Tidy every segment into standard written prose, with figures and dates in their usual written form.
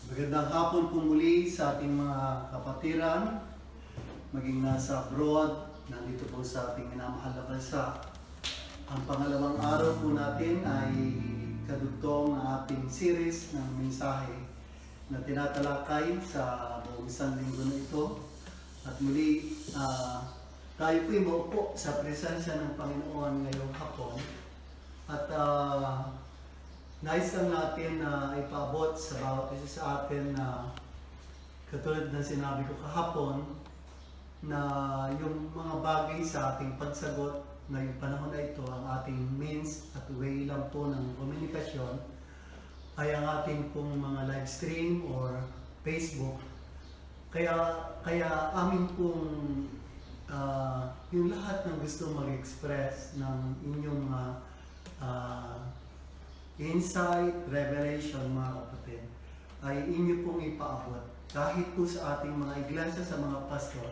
Magandang hapon po muli sa ating mga kapatiran, maging nasa abroad, nandito po sa ating minamahal na bansa. Ang pangalawang araw po natin ay kadugtong ng ating series ng mensahe na tinatalakay sa buong isang linggo na ito. At muli, tayo po maupo sa presensya ng Panginoon ngayong hapon. At nais lang natin na ipaabot sa bawat isa sa atin na katulad ng sinabi ko kahapon na yung mga bagay sa ating pagsagot na yung panahon na ito, ang ating means at way lang po ng komunikasyon ay ang ating pong mga live stream or Facebook. Kaya amin pong yung lahat ng gusto mag-express ng inyong insight, revelation, mga kapatid, ay inyo pong ipaabot. Kahit po sa ating mga iglesia, sa mga pastor,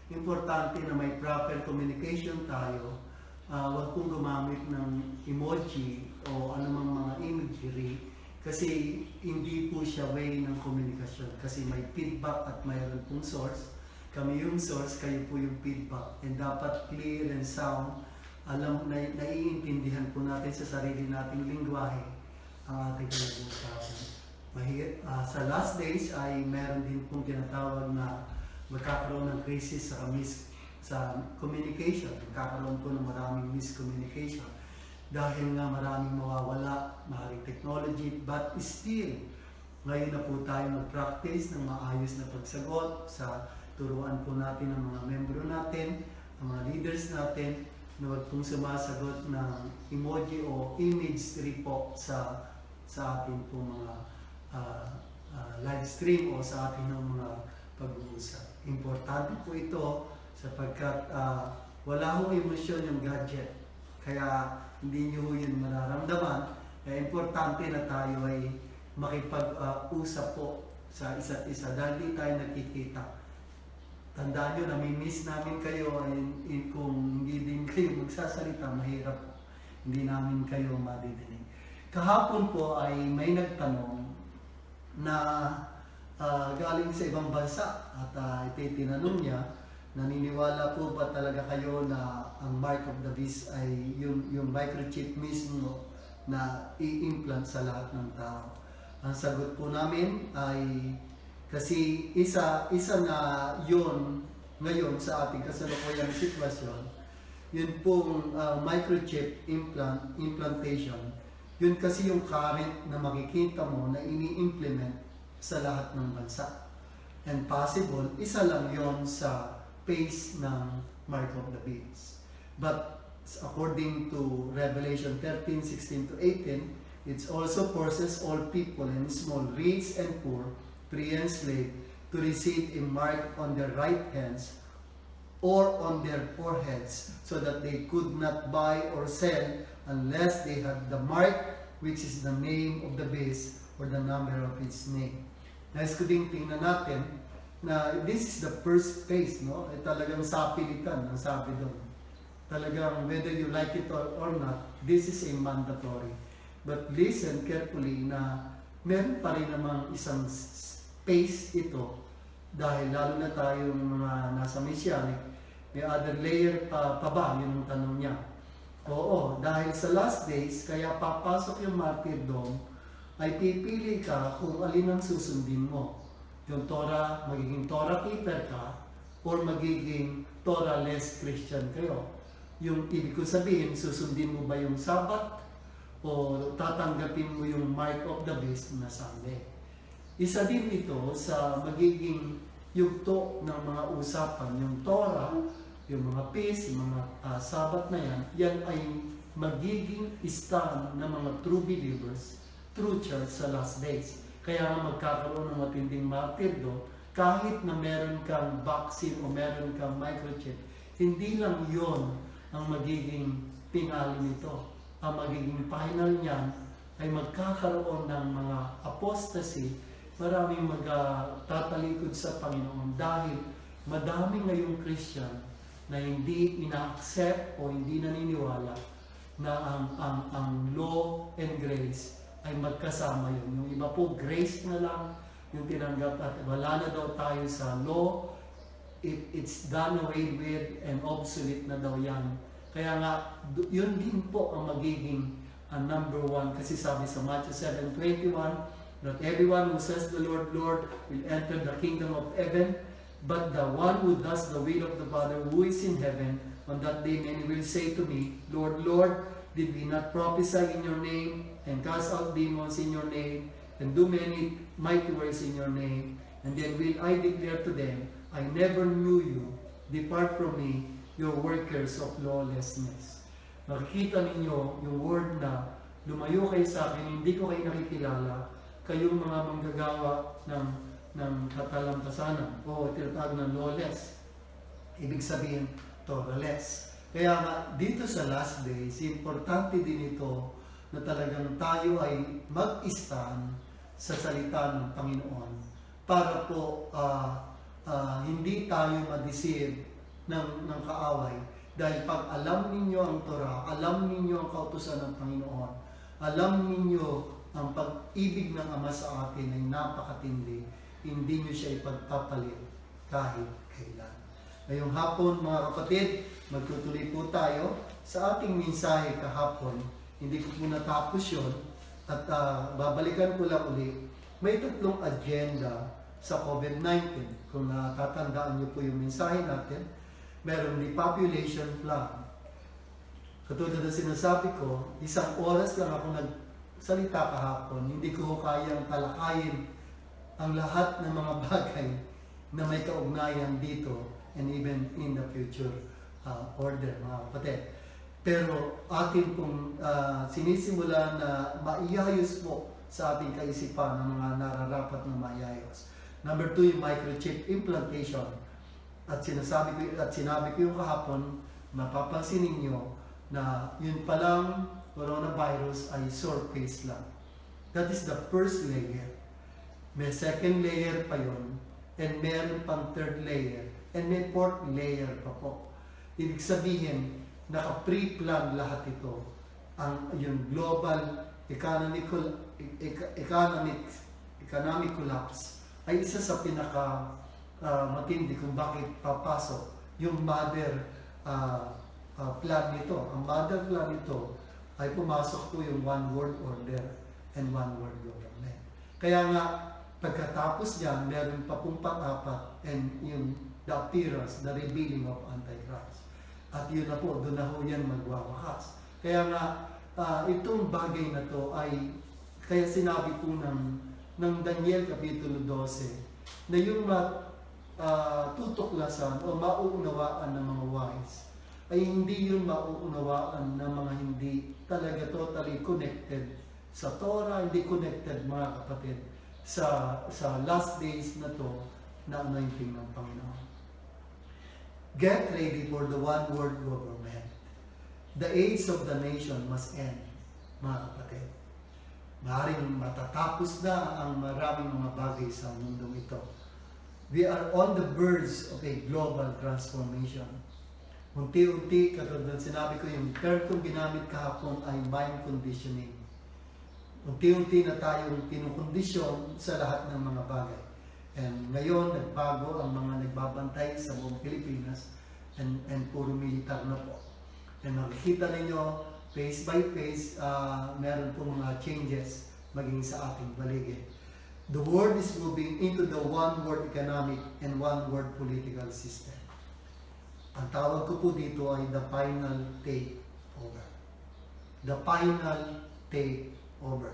importante na may proper communication tayo. Huwag pong gumamit ng emoji o anumang mga imagery kasi hindi po siya way ng komunikasyon. Kasi may feedback at mayroon pong source. Kami yung source, kayo po yung feedback. And dapat clear and sound. Naiintindihan po natin sa sarili nating lingwahe ang ating pinag-uusapan. Sa last days ay meron din pong tinatawag na magkakaroon ng crisis sa communication. Magkakaroon po ng maraming miscommunication. Dahil nga maraming mawawala, maraming technology, but still, ngayon na po tayo mag-practice ng maayos na pagsagot sa turuan po natin ng mga membro natin, ang mga leaders natin, na huwag pong sumasagot ng emoji o imagery po sa ating pong mga live stream o sa ating mga pag-uusap. Importante po ito sapagkat wala hong emosyon yung gadget. Kaya hindi nyo yun mararamdaman. Kaya importante na tayo ay makipag-usap po sa isa't isa dahil di tayo nakikita. Tandaan nyo, nami-miss namin kayo kung hindi din kayo magsasalita, mahirap. Hindi namin kayo madidinig. Kahapon po ay may nagtanong na galing sa ibang bansa at tinanong niya, naniniwala po ba talaga kayo na ang mark of the beast ay yung microchip mismo na i-implant sa lahat ng tao? Ang sagot po namin ay kasi isa na yun ngayon sa ating kasalukuyang sitwasyon, yun pong microchip implantation, yun kasi yung current na makikita mo na ini-implement sa lahat ng bansa. And possible, isa lang yon sa phase ng mark of the beast. But according to Revelation 13:16 to 18, it also forces all people and small, rich and poor, free and slave, to receive a mark on their right hands or on their foreheads, so that they could not buy or sell unless they had the mark, which is the name of the beast or the number of its name. Nais ko din tingnan natin na this is the first phase, no? Talagang sapilitan ang sabi doon. Talagang whether you like it or not, this is a mandatory. But listen carefully na meron pa rin namang isang space ito dahil lalo na tayong mga nasa Messianic, may other layer pa ba? Yun ang tanong niya. Oo, dahil sa last days, kaya papasok yung martyrdom, ay pipili ka kung alin ang susundin mo. Yung Torah, magiging Torah keeper ka, or magiging Torah-less Christian kayo. Yung ibig ko sabihin, susundin mo ba yung Sabbath, o tatanggapin mo yung mark of the beast na Sunday. Isa din ito sa magiging yugto ng mga usapan, yung Torah, yung mga peace, yung mga Sabbath na yan ay magiging stand ng mga true believers, true church sa last days. Kaya magkakaroon ng matinding martyrdom kahit na meron kang vaccine o meron kang microchip, hindi lang yon ang magiging pinali nito. Ang magiging final niyan ay magkakaroon ng mga apostasy, maraming magtatalikod sa Panginoon dahil madami ngayong Christian na hindi ina-accept o hindi naniniwala na ang law and grace ay magkasama yun. Yung iba po, grace na lang, yung tinanggap at wala na daw tayo sa law, it's done away with and obsolete na daw yan. Kaya nga, yun din po ang magiging number one. Kasi sabi sa Matthew 7:21, not everyone who says the Lord, Lord, will enter the kingdom of heaven, but the one who does the will of the Father who is in heaven. On that day many will say to me, Lord, Lord, did we not prophesy in your name, and cast out demons in your name, and do many mighty works in your name? And then will I declare to them, I never knew you. Depart from me, you workers of lawlessness. Makikita ninyo yung word na lumayo kayo sa akin, hindi ko kayo nakikilala, kayong mga manggagawa ng katalamtasanan o tinatawag ng lawless. Ibig sabihin, lawless. Kaya nga, dito sa last days, importante din ito na talagang tayo ay mag-stand sa salita ng Panginoon para po hindi tayo ma-deceive ng kaaway. Dahil pag alam ninyo ang Torah, alam ninyo ang kautusan ng Panginoon, alam ninyo ang pag-ibig ng Ama sa atin ay napakatindi, hindi nyo siya ipagpapalit kahit kailan. Ngayong hapon, mga kapatid, magtutuloy po tayo sa ating mensahe kahapon. Hindi ko po natapos yun at babalikan ko lang ulit. May tatlong agenda sa COVID-19. Kung natatandaan niyo po yung mensahe natin, meron depopulation plan. Katulad na sinasabi ko, 1 oras lang ako nagsalita kahapon, hindi ko kayang talakayin ang lahat ng mga bagay na may kaugnayan dito and even in the future order, mga kapatid. Pero atin pong sinisimula na maiayos po sa ating kaisipan ng mga nararapat na maiayos. Number 2, yung microchip implantation. At sinabi ko yung kahapon, mapapansin ninyo na yun palang coronavirus ay surface lang. That is the first layer. May second layer pa yun, and meron pang third layer, and may fourth layer pa po. Ibig sabihin, naka-pre-plan lahat ito. Yung global economic collapse ay isa sa pinaka matindi kung bakit papasok yung mother plan nito. Ang mother plan nito ay pumasok po yung one world order and one world government. Kaya nga, pagkatapos niyan, meron pa pong pang-apat and yung the appearance, the revealing of Antichrist. At yun na po, doon na ho yan magwawakas. Kaya nga, itong bagay na to ay, kaya sinabi po ng Daniel Kapitulo 12, na yung tutuklasan o mauunawaan ng mga wise, ay hindi yun mauunawaan ng mga hindi talaga totally connected sa Torah, hindi connected, mga kapatid, sa last days na to na anointing ng Panginoon. Get ready for the one world government. The age of the nation must end, mga kapatid. Maaaring matatapos na ang maraming mga bagay sa mundong ito. We are on the verge of a global transformation. Unti-unti, katulad sinabi ko, yung term kong ginamit kahapon ay mind conditioning. Unti-unti na tayong kinukondisyon sa lahat ng mga bagay. And ngayon, nagbago ang mga nagbabantay sa buong Pilipinas and puro militar na po. And makikita ninyo, phase by phase, meron pong mga changes maging sa ating paligid. The world is moving into the one world economic and one world political system. Ang tawag ko po dito ay the final takeover. The final takeover.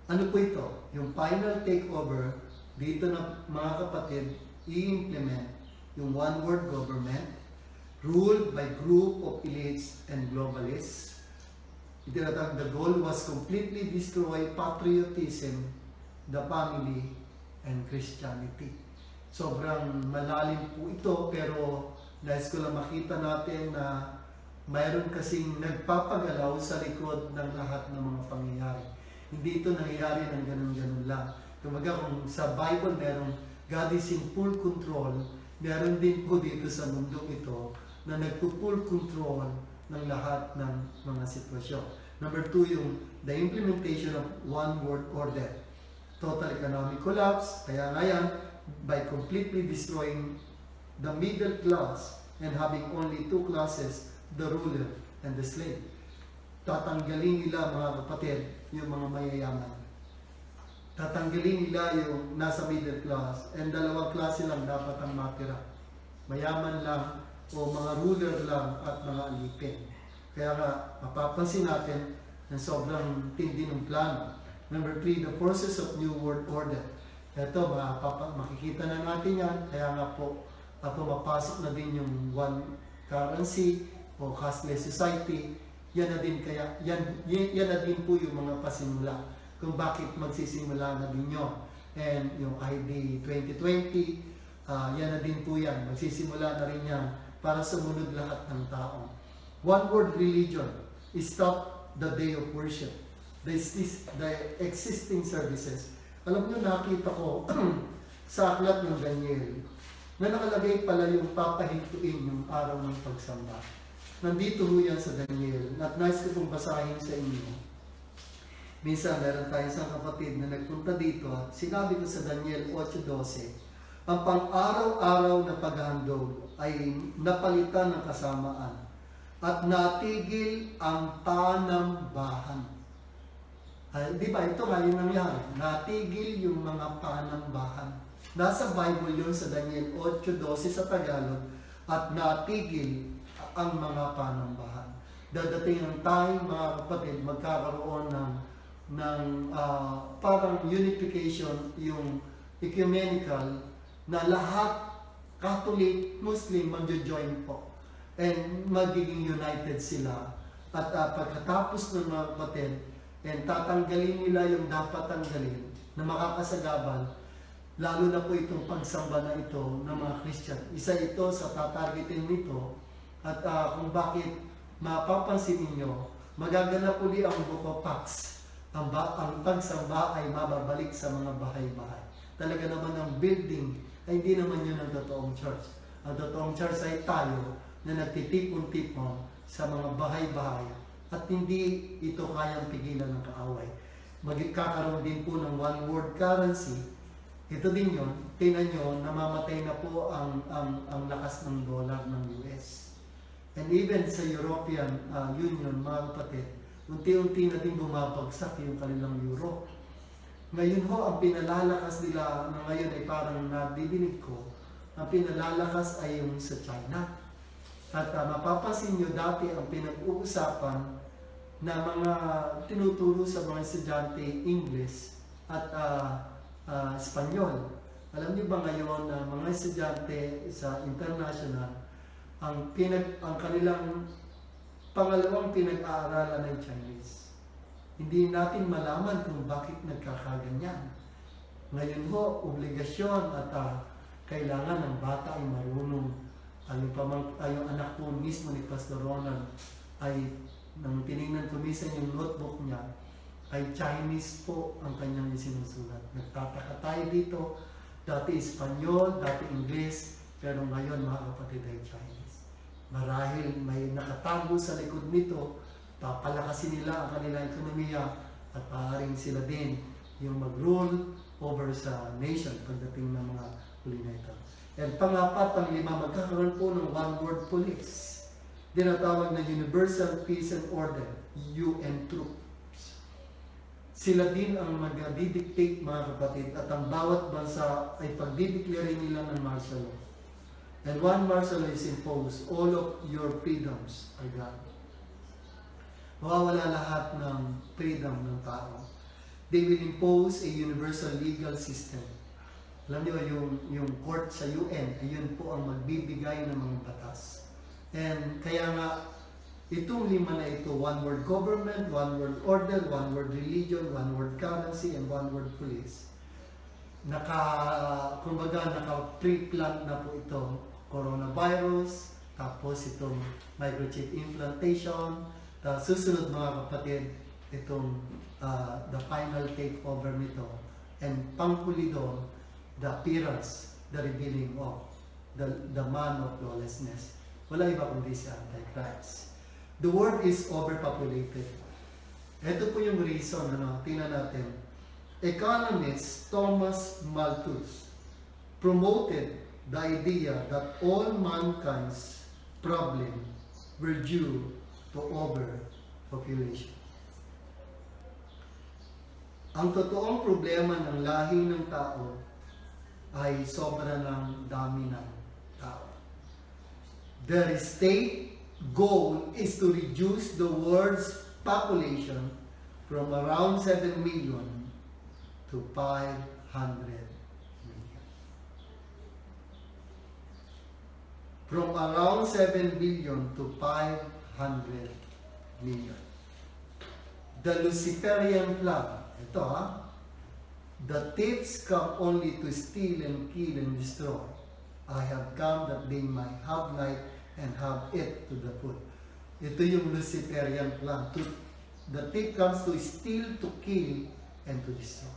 Ano po ito? Yung final takeover, dito na mga kapatid, i-implement yung one world government ruled by group of elites and globalists. The goal was completely destroy patriotism, the family, and Christianity. Sobrang malalim po ito, pero nais ko lang makita natin na mayroon kasing nagpapagalaw sa likod ng lahat ng mga pangyayari. Hindi ito nangyayari ng ganun-ganun lang. Kumaga kung sa Bible meron God is in full control, meron din po dito sa mundong ito na nagpo-full control ng lahat ng mga sitwasyon. Number 2, yung the implementation of one world order. total economic collapse. Kaya nga yan, by completely destroying the middle class and having only two classes, the ruler and the slave. Tatanggalin nila, mga kapatid, yung mga mayayaman. Tatanggalin nila yung nasa middle class, and dalawang klase lang dapat ang matira. Mayaman lang o mga ruler lang at mga alipin. Kaya nga, mapapansin natin na sobrang tindi ng plano. Number 3, the forces of New World Order. Ito, makikita na natin yan. Kaya nga po, pumapasok na din yung one currency o cashless society. Yan na din na din po yung mga pasimula kung bakit magsisimula na din yun. And yung ID 2020, yan na din po yan. Magsisimula na rin yan para sumunod lahat ng tao. One world religion is stop the day of worship. The existing services. Alam nyo, nakita ko sa aklat ng Daniel na nakalagay pala yung papahintuin yung araw ng pagsamba. Nandito ho yan sa Daniel. At nice ko pong basahin sa inyo. Minsan, meron tayo isang kapatid na nagpunta dito at sinabi ko sa Daniel 8:12, ang pang-araw-araw na paghahandog ay napalitan ng kasamaan at natigil ang panambahan. Di ba? Ito nga yung nangyari. Natigil yung mga panambahan. Nasa Bible yun sa Daniel 8:12 sa Tagalog at natigil ang mga panambahan. Dadating ang time, mga kapatid, magkakaroon ng parang unification, yung ecumenical, na lahat, Catholic, Muslim, magjo-join po. And magiging united sila. At pagkatapos ng mga kapatid, and tatanggalin nila yung dapat tanggalin na makakasagabal, lalo na po itong pagsamba na ito ng mga Christian. Isa ito sa tatargetin nito at kung bakit mapapansin ninyo, magaganap uli ang Book of Acts. Ang pagsamba ay mababalik sa mga bahay-bahay. Talaga naman ang building ay hindi naman yun ang totoong church. Ang totoong church ay tayo na nagtitipon-tipon sa mga bahay-bahay at hindi ito kayang pigilan ng kaaway. Magkakaroon din po ng one world currency. Ito din yun. Tingnan nyo, namamatay na po ang lakas ng dollar ng US. And even sa European Union, mga kapatid, unti-unti na din bumabagsak yung kanilang euro. Ngayon ho, ang pinalalakas nila na ngayon ay parang nadidinig ko, ang pinalalakas ay yung sa China. At mapapansin nyo dati ang pinag-uusapan na mga tinuturo sa mga estudyante English at Espanyol. Alam niyo ba ngayon na mga estudyante sa international, ang kanilang pangalawang pinag-aaralan ay Chinese. Hindi natin malaman kung bakit nagkakaganyan. Ngayon ho, obligasyon at kailangan ng bata ay marunong. Yung anak po mismo ni Pastor Ronald ay nang tinignan ko minsan yung notebook niya, ay Chinese po ang kanyang isinusulat. Nagtataka tayo dito, dati Espanyol, dati English, pero ngayon mga kapatid ay Chinese. Marahil may nakatago sa likod nito, papalakasin nila ang kanilang ekonomiya at maaaring sila din yung mag-rule over sa nation pagdating ng mga huli na ito. And pangapat, panglima, magkakaroon po ng one world police. Dinatawag na Universal Peace and Order, UN troops. Sila din ang mag-dictate, mga kapatid, at ang bawat bansa ay pagdideclare nila ng martial law. And one martial law is imposed, all of your freedoms are gone. Mawawala lahat ng freedom ng tao. They will impose a universal legal system. Alam niyo, yung court sa UN, ayun po ang magbibigay ng mga batas. And kaya nga, itong lima na ito, one world government, one world order, one world religion, one world currency, and one world police. Naka-pre-plant na po ito, coronavirus, tapos itong microchip implantation, tapos susunod mga kapatid, itong the final takeover nito, and pangkuli doon, the appearance, the revealing of the man of lawlessness. Wala iba kundi si Antichrist. The world is overpopulated. Ito po yung reason, tingnan natin. economist Thomas Malthus promoted the idea that all mankind's problems were due to overpopulation. Ang totoong problema ng lahi ng tao ay sobra ng dami ng tao. The state goal is to reduce the world's population from around 7 million to 500 million. From around 7 billion to 500 million. The Luciferian plan, ito the thieves come only to steal and kill and destroy. I have come that they might have life and have it to the full. Ito yung Luciferian plan. The thief comes to steal, to kill, and to destroy.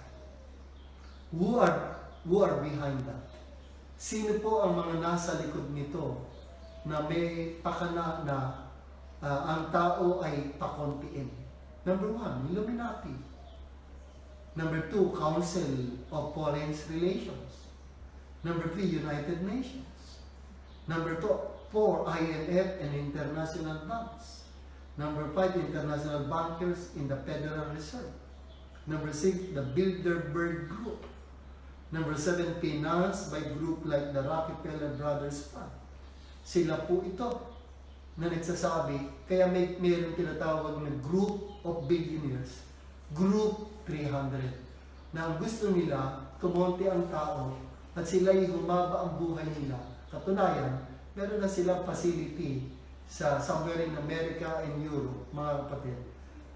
Who are behind that? Sino po ang mga nasa likod nito na may pakana na ang tao ay pakontiin? Number 1, Illuminati. Number 2, Council of Foreign Relations. Number 3, United Nations. Number 4, IMF and international banks. Number 5, international bankers in the Federal Reserve. Number 6, the Bilderberg Group. Number 7, financed by group like the Rockefeller Brothers Fund. Sila po ito na nagsasabi, kaya mayroong tinatawag na group of billionaires, group 300, na ang gusto nila, kumonti ang tao at sila'y humaba ang buhay nila. Katunayan, meron na silang facility sa somewhere in America and Europe, mga kapatid,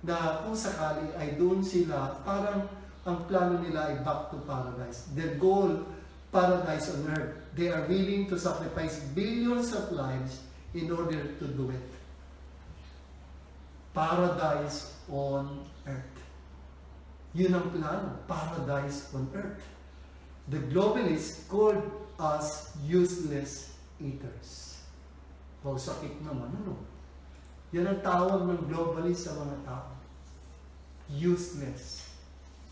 na kung sakali ay doon sila, parang ang plano nila ay back to paradise. Their goal, paradise on earth. They are willing to sacrifice billions of lives in order to do it. Paradise on earth. Yun ang plano, paradise on earth. The globalists called us useless eaters. Wow, sakit naman, ano? Yan ang tawag ng globalist sa mga tao. Useless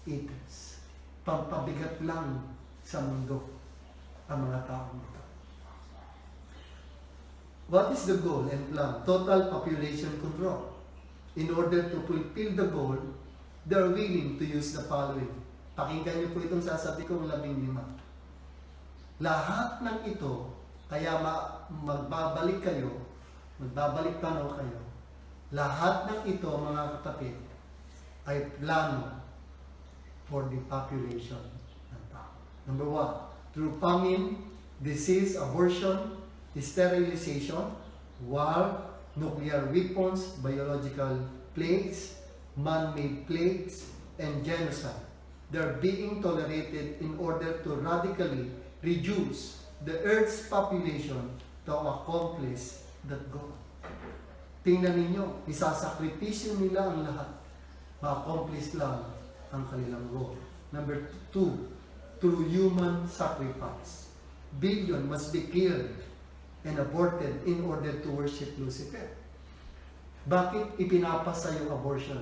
eaters. Pampabigat lang sa mundo ang mga tao nito. What is the goal and plan? Total population control. In order to fulfill the goal, they are willing to use the following. Pakinggan niyo po itong sasabi kong 15. Lahat ng ito, kaya magbabalik tanaw kayo, lahat ng ito, mga kapatid, ay plano for the population ng tao. Number 1, through famine, disease, abortion, sterilization, war, nuclear weapons, biological plagues, man-made plagues, and genocide. They're being tolerated in order to radically reduce the Earth's population to accomplish that goal. Tingnan ninyo, isasakripisyo nila ang lahat. Ma-accomplish lang ang kanilang goal. Number 2, through human sacrifice. Billion must be killed and aborted in order to worship Lucifer. Bakit ipinapasa yung abortion?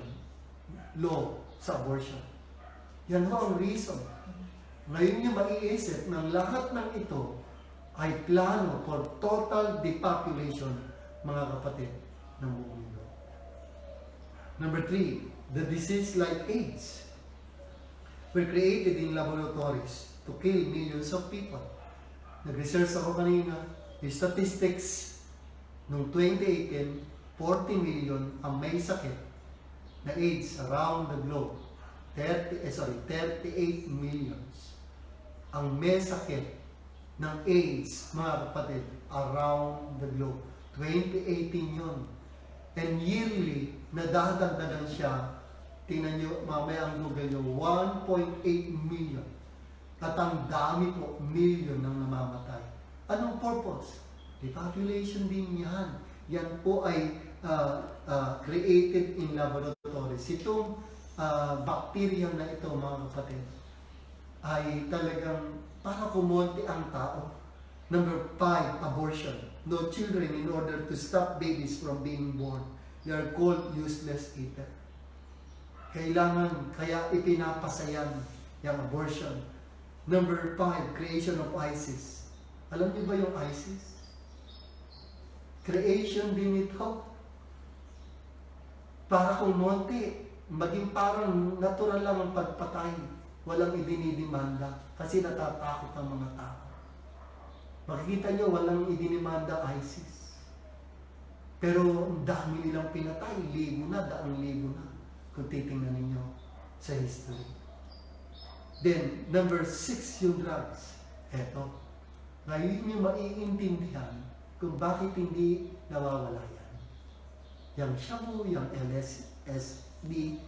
Law sa abortion. Yan ho ang reason. Ngayon nyo maiisip ng lahat ng ito ay plano for total depopulation, mga kapatid, ng buong mundo. Number 3, the disease like AIDS were created in laboratories to kill millions of people. Nag-research ako kanina, yung statistics noong 2018, 40 million ang may sakit na AIDS around the globe. 38 millions ang may sakit ng AIDS, mga kapatid, around the globe. 2018 yun. And yearly, nadadagdagan siya, tingnan nyo, mamaya ang Google nyo, 1.8 million. At ang dami po, million ng namamatay. Anong purpose? Depopulation din yan. Yan po ay created in laboratories. Itong bacteria na ito, mga kapatid, ay talagang para kumonti ang tao. Number 5, abortion. No children in order to stop babies from being born. They are called useless eater. Kailangan, kaya ipinapasayan yung abortion. Number 5, creation of ISIS. Alam niyo ba yung ISIS? Creation din ito. Para kung monte, maging parang natural lang ang pagpatay. Walang idinidimanda kasi natatakot ang mga tao. Makikita nyo, walang idinimanda ISIS. Pero ang dami nilang pinatay, libo na, daang libo na. Kung titingnan ninyo sa history. Then, number 6 yung drugs. Eto. Ngayon nyo maiintindihan kung bakit hindi nawawala yan. Yung shabu, yung LSD,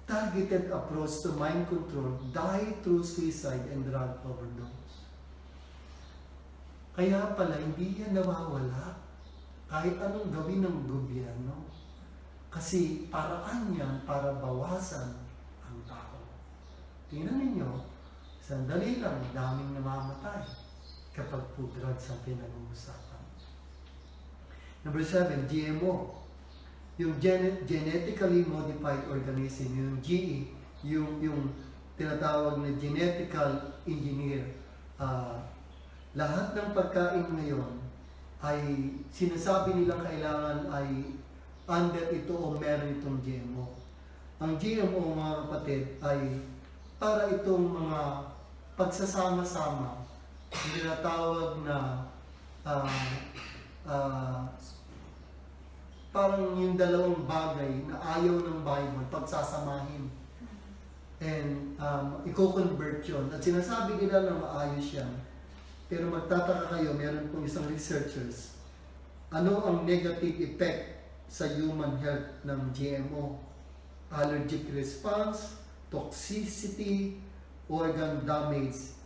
targeted approach to mind control die through suicide and drug overdose. Kaya pala, hindi yan nawawala kahit anong gawin ng gobyerno. Kasi paraan yan para bawasan ang tao. Tingnan ninyo, sandali lang, daming namamatay kapag po drugs ang pinag-uusapan. Number 7, GMO. Yung genetically modified organism, yung GE, yung tinatawag na genetical engineer. Lahat ng pagkain ngayon ay sinasabi nilang kailangan ay under ito o meron itong GMO. Ang GMO, mga kapatid, ay para itong mga pagsasama-sama, tinatawag na parang yung dalawang bagay na ayaw ng Bible, pagsasamahin. And i-convert yun. At sinasabi nila na maayos yan. Pero magtataka kayo, meron pong isang researchers, ano ang negative effect sa human health ng GMO? Allergic response, toxicity, organ damage,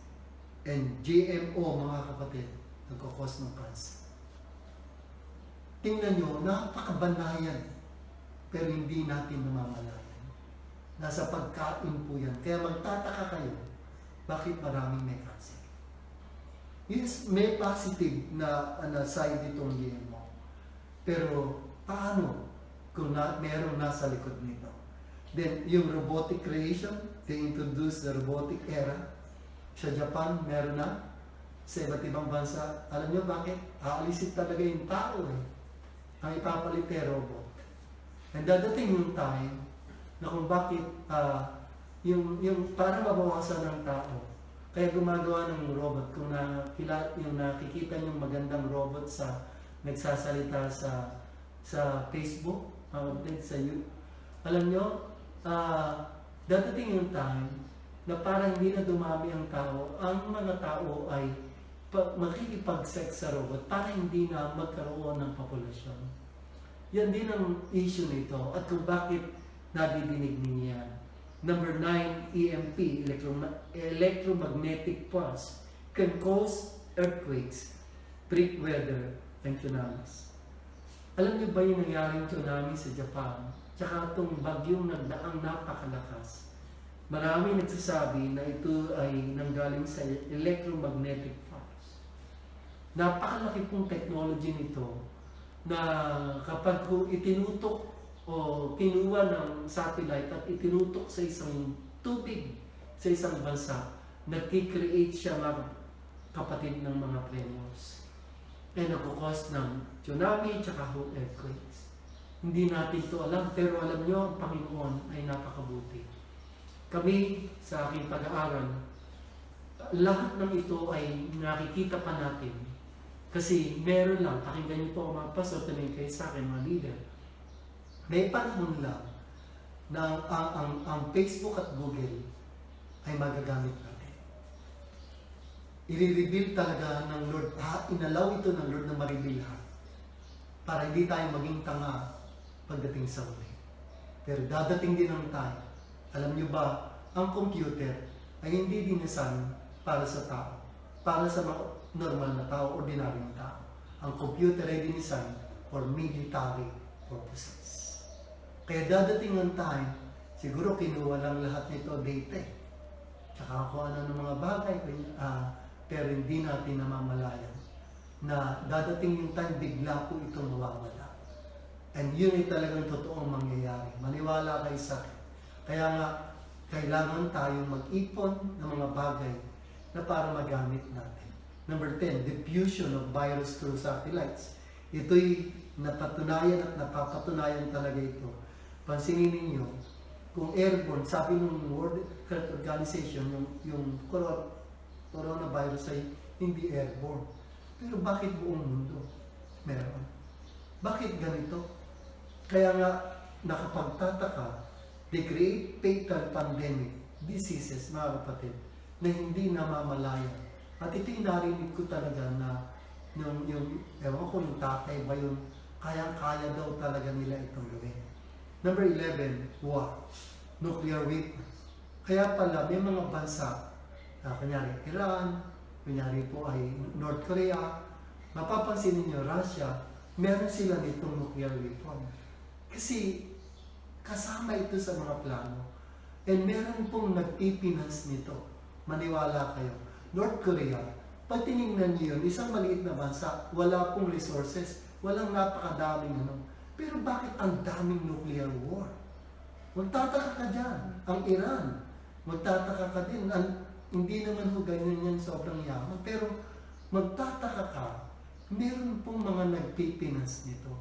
and GMO, mga kapatid, nagkakos ng cancer. Tingnan nyo, napakabanayan, pero hindi natin namamalayan. Nasa pagkain po yan. Kaya magtataka kayo, bakit maraming may cancer? Yes, may positive na side itong GMO. Pero paano kung merong nasa likod nito? Then, yung robotic creation, they introduced the robotic era. Sa Japan, meron na. Sa iba't ibang bansa, alam nyo bakit? Aalisin talaga yung tao eh. Ang ipapalit ay robot. And dadating yung time na kung bakit yung para mabawasan ng tao, kaya gumagawa ng robot. Kung yung nakikita yung magandang robot sa nagsasalita sa Facebook, sa YouTube, alam nyo, dadating yung time na para hindi na dumami ang tao, ang mga tao ay makikipag-sex sa robot para hindi na magkaroon ng populasyon. Yan din ang issue nito at kung bakit nadidinig niya. Number 9, EMP, electromagnetic pulse, can cause earthquakes, freak weather, and tsunamis. Alam niyo ba yung nangyaring tsunami sa Japan? Tsaka itong bagyong nagdaang napakalakas. Marami nagsasabi na ito ay nanggaling sa electromagnetic pulse. Napakalaki pong technology nito na kapag itinutok o kinuha ng satellite at itinutok sa isang tubig sa isang bansa, nagkikreate siya mga kapatid ng mga tremors. E nagkukos ng tsunami at earthquakes. Hindi natin ito alam, pero alam nyo, ang Panginoon ay napakabuti. Kami, sa aking pag-aaral, lahat ng ito ay nakikita pa natin. Kasi meron lang, pakinggan niyo po mga pastor, tumingin kayo sa akin, mga leader. May panahon lang na ang Facebook at Google ay magagamit natin. I-reveal talaga ng Lord, inalaw ito ng Lord na ma-reveal lahat. Para hindi tayo maging tanga pagdating sa huli. Pero dadating din ang time. Alam niyo ba, ang computer ay hindi dinisan para sa tao. Para sa normal na tao, ordinaryong tao. Ang computer ay dinisan for military purposes. Kaya dadating ang time, siguro kinuha lang lahat nito data. Tsaka kung ano ng mga bagay, pero hindi natin namamalayan na dadating yung time, bigla po ito mawawala. And yun ay talagang totoong mangyayari. Maniwala kayo sa akin. Kaya nga, kailangan tayong mag-ipon ng mga bagay na para magamit natin. Number 10, diffusion of virus through satellites. Ito'y napatunayan at napapatunayan talaga ito. Pansinin ninyo, kung airborne, sabi ng World Health Organization, yung coronavirus ay hindi airborne. Pero bakit buong mundo meron? Bakit ganito? Kaya nga, nakapagtataka, they create fatal pandemic diseases, mga kapatid, na hindi namamalaya. At ito'y narinig ko talaga na ewan ko yung tatay ba yun, kaya daw talaga nila itong gawin. Number 11, war. Nuclear weapons. Kaya pala, may mga bansa, kunyari Iran, kunyari po ay North Korea, mapapansin ninyo, Russia, meron sila nitong nuclear weapon. Kasi kasama ito sa mga plano. And meron pong nagpipinas nito. Maniwala kayo. North Korea, pag tinignan niyo yun, isang maliit na bansa, wala pong resources, walang napakadaming Pero bakit ang daming nuclear war? Magtataka ka dyan. Ang Iran, magtataka ka din. Hindi naman ho ganyan yan sobrang yaman. Pero magtataka ka, meron pong mga nagpipinas nito.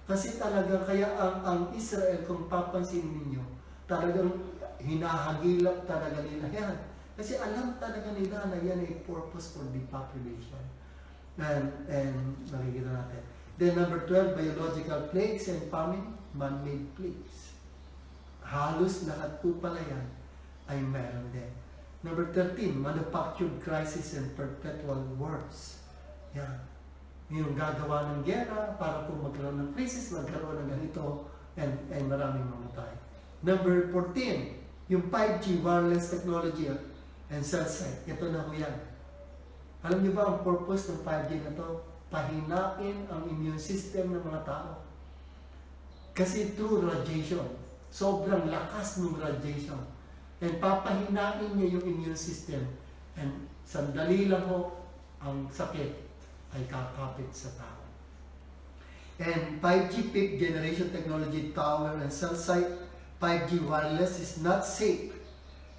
Kasi talaga, kaya ang Israel, kung papansin ninyo, talagang hinahagilap talaga nila yan. Kasi alam talaga nila na yan ay purpose for depopulation. And nakikita natin. Then number 12, biological plagues and famine, man-made plagues. Halos lahat po pala yan ay meron din. Number 13, manufactured crisis and perpetual wars. Yan. Yung gagawa ng gera para po magkaroon ng crisis, magkaroon ng ganito, and maraming mamatay. Number 14, yung 5G wireless technology and cell site. Ito na po yan. Alam niyo ba ang purpose ng 5G na to? Pahinain ang immune system ng mga tao. Kasi through radiation, sobrang lakas ng radiation. And papahinain niya yung immune system. And sandali lang ho, ang sakit ay kakapit sa tao. And 5G fifth generation technology tower and cell site, 5G wireless is not safe.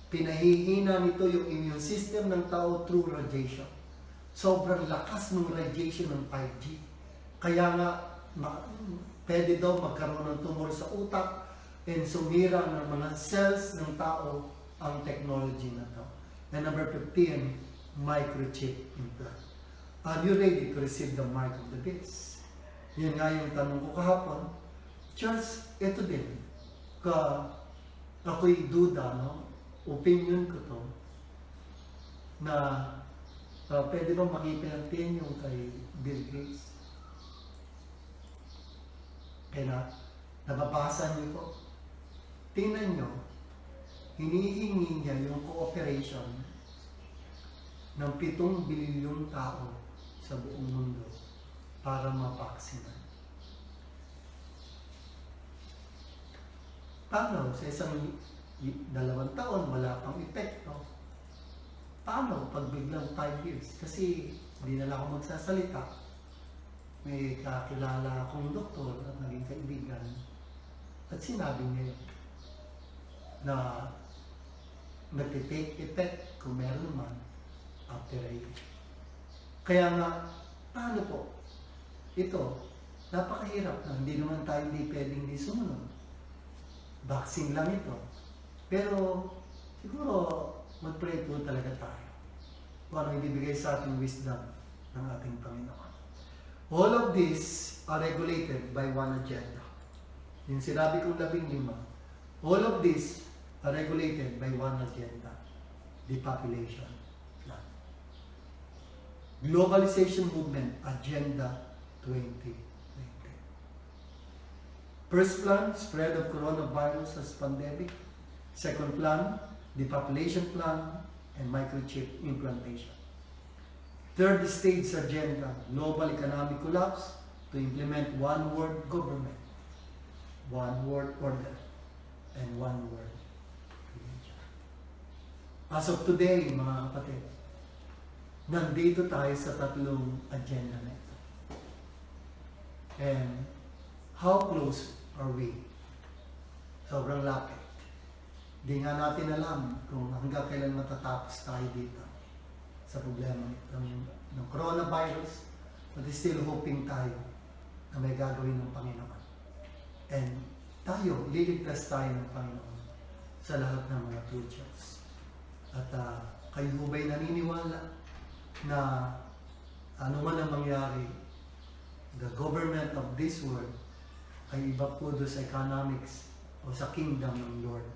Pinahihina nito yung immune system ng tao through radiation. Sobrang lakas ng radiation ng 5G. Kaya nga, pwede daw magkaroon ng tumor sa utak and sumira ng mga cells ng tao ang technology na to. And number 15, microchip implant. Are you ready to receive the mark of the beast? Yan nga yung tanong ko kahapon. Church, ito din. Ako'y duda, no? Opinion ko to, na pwede bang makipinantin yung kay Bill Gates? Kaya nababasa niyo po. Tingnan niyo, hinihingi niya yung cooperation ng 7 bilyong tao sa buong mundo para mapaksinan. Paano? Sa isang 2 taon, wala pang epekto. Paano pag biglang 5 years? Kasi hindi na lang ako magsasalita. May kakilala akong doktor at naging kaibigan. At sinabi niya na nagtitake effect kung meron man after a year. Kaya nga, paano po? Ito, napakahirap na. Hindi naman tayo hindi pwedeng di sumunod. Vaccine lang ito. Pero siguro mag-pray po talaga tayo kung ano ibibigay sa ating wisdom ng ating Panginoon. All of these are regulated by one agenda. Yung sinabi kong 15, all of these are regulated by one agenda, the population plan. Globalization Movement Agenda 2020. First plan, spread of coronavirus as pandemic. Second plan, the population plan and microchip implantation. Third stage agenda, global economic collapse to implement one world government, one world order, and one world religion. As of today, mga kapatid, nandito tayo sa 3 agenda na ito. And how close are we? Sobrang lapit. Hindi nga natin alam kung hanggang kailan matatapos tayo dito sa problema ng coronavirus, but still hoping tayo na may gagawin ng Panginoon. And tayo, liligtas tayo ng Panginoon sa lahat ng mga futures. At kayo ho ba'y naniniwala na ano man ang mangyari, the government of this world ay iba po doon sa economics o sa kingdom ng Lord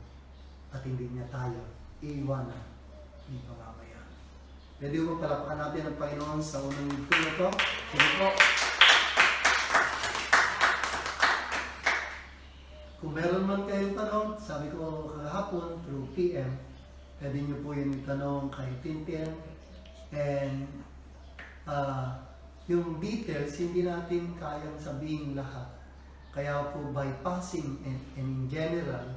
at hindi niya tayo iiwanan ni pamamayan. Pwede mo palapakan natin ang Panginoon sa unang yugto na ito. Sige po. Kung meron man kayong tanong, sabi ko kahapon through PM, pwede niyo po yung itanong kay Tintin. And yung details, hindi natin kayang sabihin lahat. Kaya po bypassing and in general,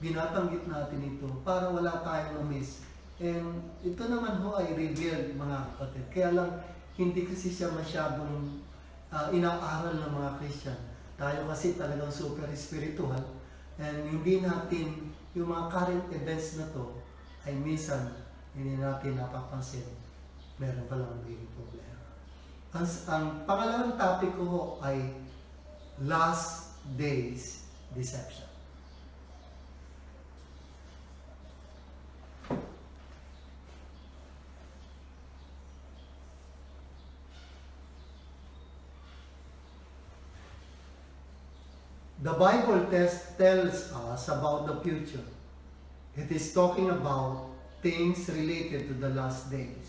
binatanggit natin ito para wala tayong na-miss. And ito naman ho ay revealed, mga kapatid. Kaya lang, hindi kasi siya masyadong inaaral ng mga Christian. Tayo kasi talagang super spiritual. And hindi natin, yung mga current events na to, ay minsan, hindi natin napapansin. Meron palang magiging problema. Ang pangalawang topic ko ho ay Last Days Deception. The Bible tells us about the future. It is talking about things related to the last days.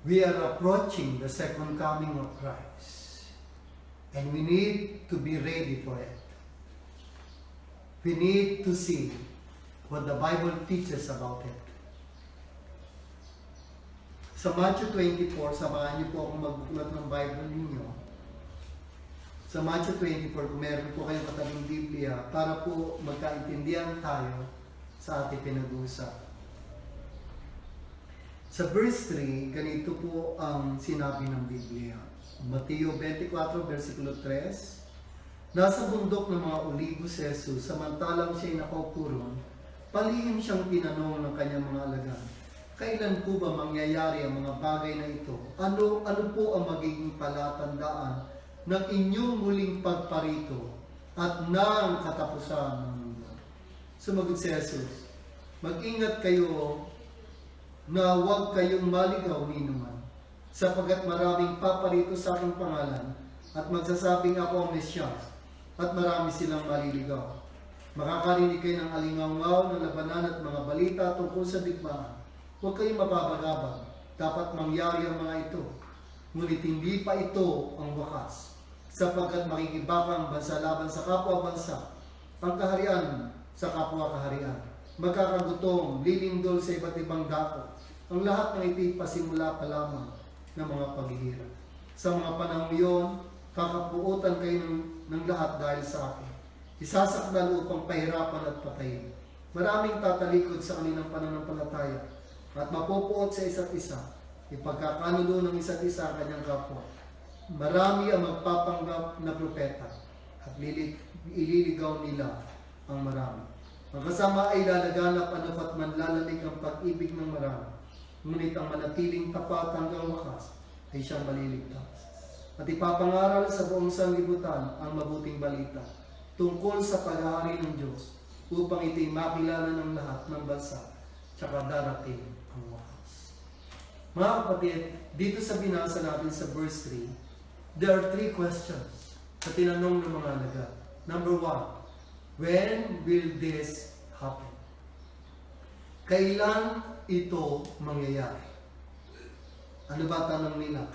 We are approaching the second coming of Christ. And we need to be ready for it. We need to see what the Bible teaches about it. Sa Matthew 24, samahan niyo po akong magbuklat ng Bible ninyo. Sa Matthew 24, kung meron po kayong katabing Biblia, para po magkaintindihan tayo sa ating pinag-uusap. Sa verse 3, ganito po ang sinabi ng Biblia. Mateo 24, versikulo 3, nasa bundok ng mga olibo si Jesus, samantalang siya'y nakaupo roon, palihim siyang tinanong ng kanyang mga alagad, kailan po ba mangyayari ang mga bagay na ito? Ano po ang magiging palatandaan ng inyong muling pagparito at ng katapusan ng mundo? Sumagot si Jesus, mag-ingat kayo na huwag kayong maligaw ninuman, sapagkat maraming paparito sa aking pangalan at magsasabing ako ang Mesyas at marami silang maliligaw. Makakarinig kayo ng alingaw-ngaw ng labanan at mga balita tungkol sa digmaan. Huwag kayong mapapagabag, dapat mangyari ang mga ito. Ngunit hindi pa ito ang wakas, sapagkat makikibakang bansa laban sa kapwa bansa, ang kaharian sa kapwa kaharian. Magkakagutom, lilindol sa iba't ibang dako. Ang lahat ng ito'y pasimula pa lamang ng mga paghihirap. Sa mga panahon iyon, kakapuutan kayo ng lahat dahil sa akin. Isasakdal upang pahirapan at patayin. Maraming tatalikod sa kanilang pananampalataya at mapupuot sa isa't isa. Ipagkakanulo ng isa't isa kanyang kapwa. Marami ang magpapanggap na propeta at ililigaw nila ang marami. Ang kasama ay lalaganap anupat man lalamig ang pag-ibig ng marami. Ngunit ang manatiling tapat hanggang wakas ay siyang maliligtas. At ipapangaral sa buong sanlibutan ang mabuting balita tungkol sa paghahari ng Diyos upang ito'y makilala ng lahat ng bansa tsaka darating ang wakas. Mga kapatid, dito sa binasa natin sa verse 3, there are 3 questions na tinanong ng mga alagad. Number 1, when will this happen? Kailan ito mangyayari? Ano ba tanong nila?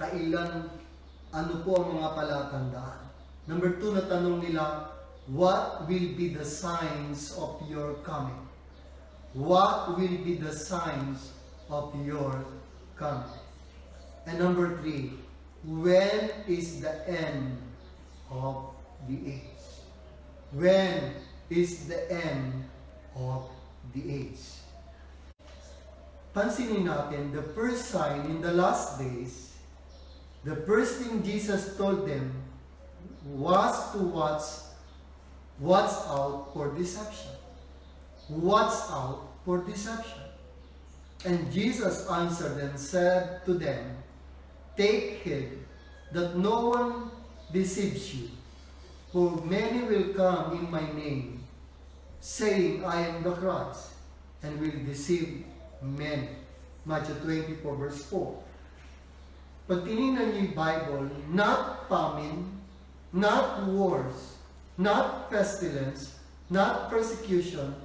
Ano po ang mga palatandaan? Number 2 na tanong nila, what will be the signs of your coming? What will be the signs of your coming? And number 3, when is the end of the age? When is the end of the age? Pansinin natin, the first sign in the last days, the first thing Jesus told them was to watch out for deception. watch out for deception. And Jesus answered and said to them, take heed that no one deceives you, for many will come in my name, saying, I am the Christ, and will deceive many. Matthew 24 verse 4. Pag tinignan niyo yung Bible, not famine, not wars, not pestilence, not persecution,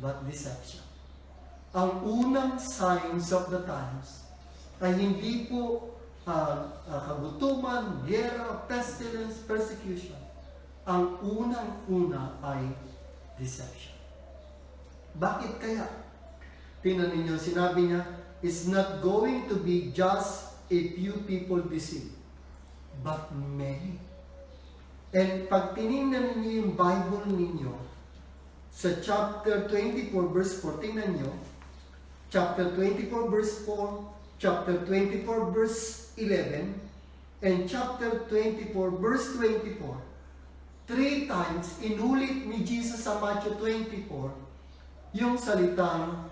but deception. Ang unang signs of the times ay hindi po kagutuman, gera, pestilence, persecution. Ang unang-una ay deception. Bakit kaya? Tingnan ninyo, sinabi niya, it's not going to be just a few people deceived, but many. And pag tinignan ninyo yung Bible ninyo, sa chapter 24 verse 4, tingnan nyo, chapter 24 verse 4, chapter 24 verse 11, and chapter 24 verse 24, 3 times inulit ni Jesus sa Matthew 24 yung salitang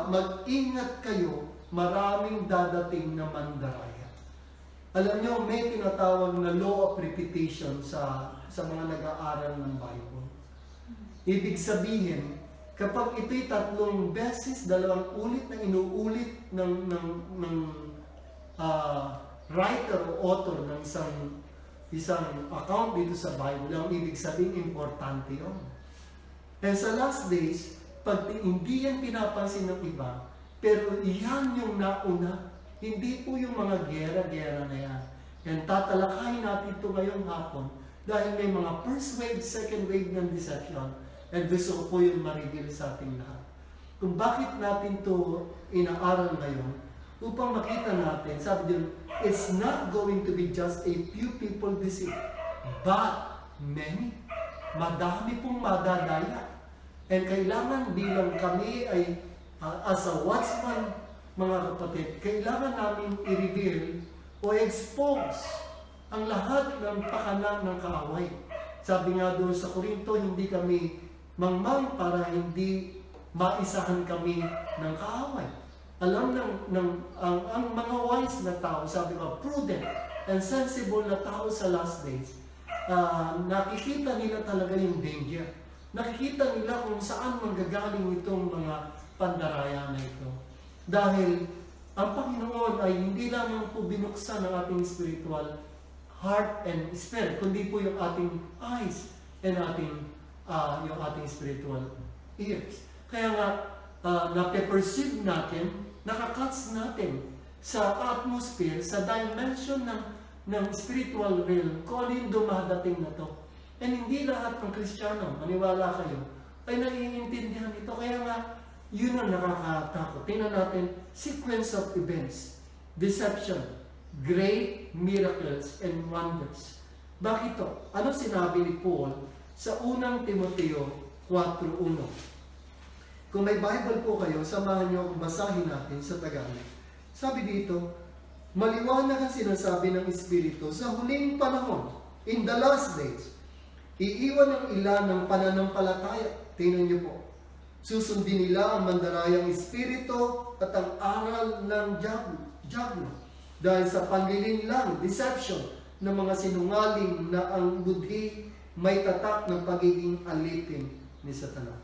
mag-ingat kayo, maraming dadating na mandaraya. Alam nyo, may tinatawag na law of repetition sa mga nag-aaral ng Bible. Ibig sabihin, kapag ito'y 3 beses, 2 ulit na inuulit ng writer o author ng isang account dito sa Bible, ang ibig sabihin, importante yun. And sa last days, pag hindi yan pinapansin ng iba, pero yan yung nauna, hindi po yung mga gera-gera na yan. And tatalakayin natin ito ngayong hapon dahil may mga first wave, second wave ng deception. And gusto ko po yung ma-reveal sa ating lahat. Kung bakit natin ito inaaral ngayon, upang makita natin, sabi din, it's not going to be just a few people deceived, but many. Madami pong madadaya. And kailangan bilang kami ay, as a watchman, mga kapatid, kailangan namin i-reveal o expose ang lahat ng pakanan ng kaaway. Sabi nga doon sa Korinto, hindi kami mangmang para hindi maisahan kami ng kaaway. Alam ang mga wise na tao, sabi ko, prudent and sensible na tao sa last days, nakikita nila talaga yung danger. Nakikita nila kung saan manggagaling itong mga pandaraya na ito. Dahil ang Panginoon ay hindi lamang po binuksan ang ating spiritual heart and spirit, kundi po yung ating eyes and yung ating spiritual ears. Kaya nga, nape-perceive natin, nakakatch natin sa atmosphere, sa dimension ng spiritual realm, kung ano yung dumadating na to. And hindi lahat ng Kristiyano, maniwala kayo, ay naiintindihan ito. Kaya nga, yun ang nakakatakot. Tingnan natin, sequence of events, deception, great miracles and wonders. Bakit to? Ano sinabi ni Paul sa unang Timoteo 4:1? Kung may Bible po kayo, samahan niyo akong basahin natin sa Tagalog. Sabi dito, maliwanag ang sinasabi ng Espiritu sa huling panahon, in the last days, iiwan ang ilan ng pananampalataya. Tingnan niyo po. Susundin nila ang mandarayang espiritu at ang aral ng diablo. Dahil sa panlilinlang, deception ng mga sinungaling na ang budhi may tatak ng pagiging alipin ni Satanas.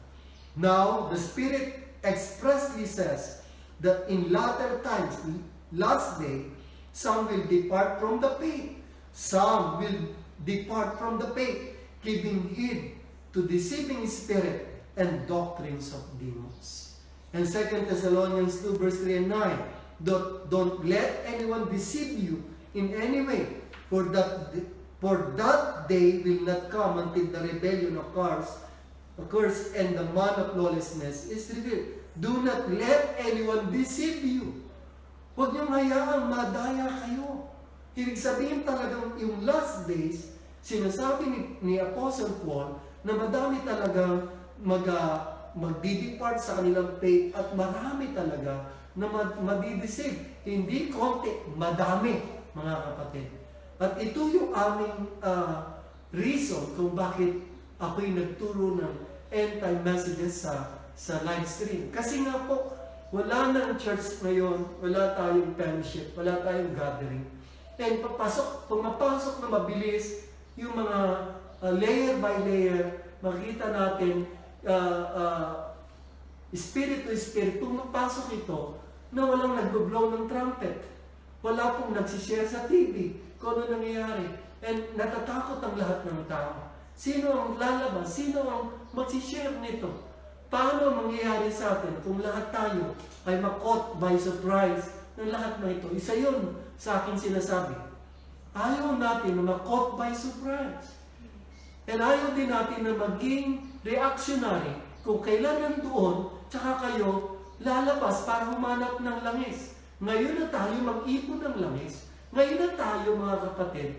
Now, the Spirit expressly says that in latter times, last day, some will depart from the faith. Some will depart from the faith, giving heed to deceiving spirit and doctrines of demons. And 2 Thessalonians 2 verse 3 and 9, don't let anyone deceive you in any way, for that day will not come until the rebellion occurs and the man of lawlessness is revealed. Do not let anyone deceive you. Huwag niyong hayaang madaya kayo. Ibig sabihin talagang yung last days, sinasabi ni Apostle Paul na madami talagang magdidepart sa kanilang faith at marami talaga na madideceive. Hindi konti, madami, mga kapatid. At ito yung aming reason kung bakit ako'y nagturo ng end-time messages sa live stream. Kasi nga po, wala nang church ngayon, wala tayong fellowship, wala tayong gathering. And pumapasok na mabilis yung mga layer by layer, makikita natin spirit to spirit, pumapasok ito na walang nagbo-blow ng trumpet. Wala pong nagsishare sa TV kung ano nangyayari. And natatakot ang lahat ng tao. Sino ang lalabas? Sino ang magsishare nito? Paano mangyayari sa atin kung lahat tayo ay ma-caught by surprise ng lahat na ito? Isa yun sa aking sinasabi. Ayaw natin na ma-caught by surprise. And ayaw din natin na maging reactionary kung kailan nandoon, tsaka kayo lalabas para humanap ng langis. Ngayon na tayo mag-ipon ng langis. Ngayon na tayo, mga kapatid,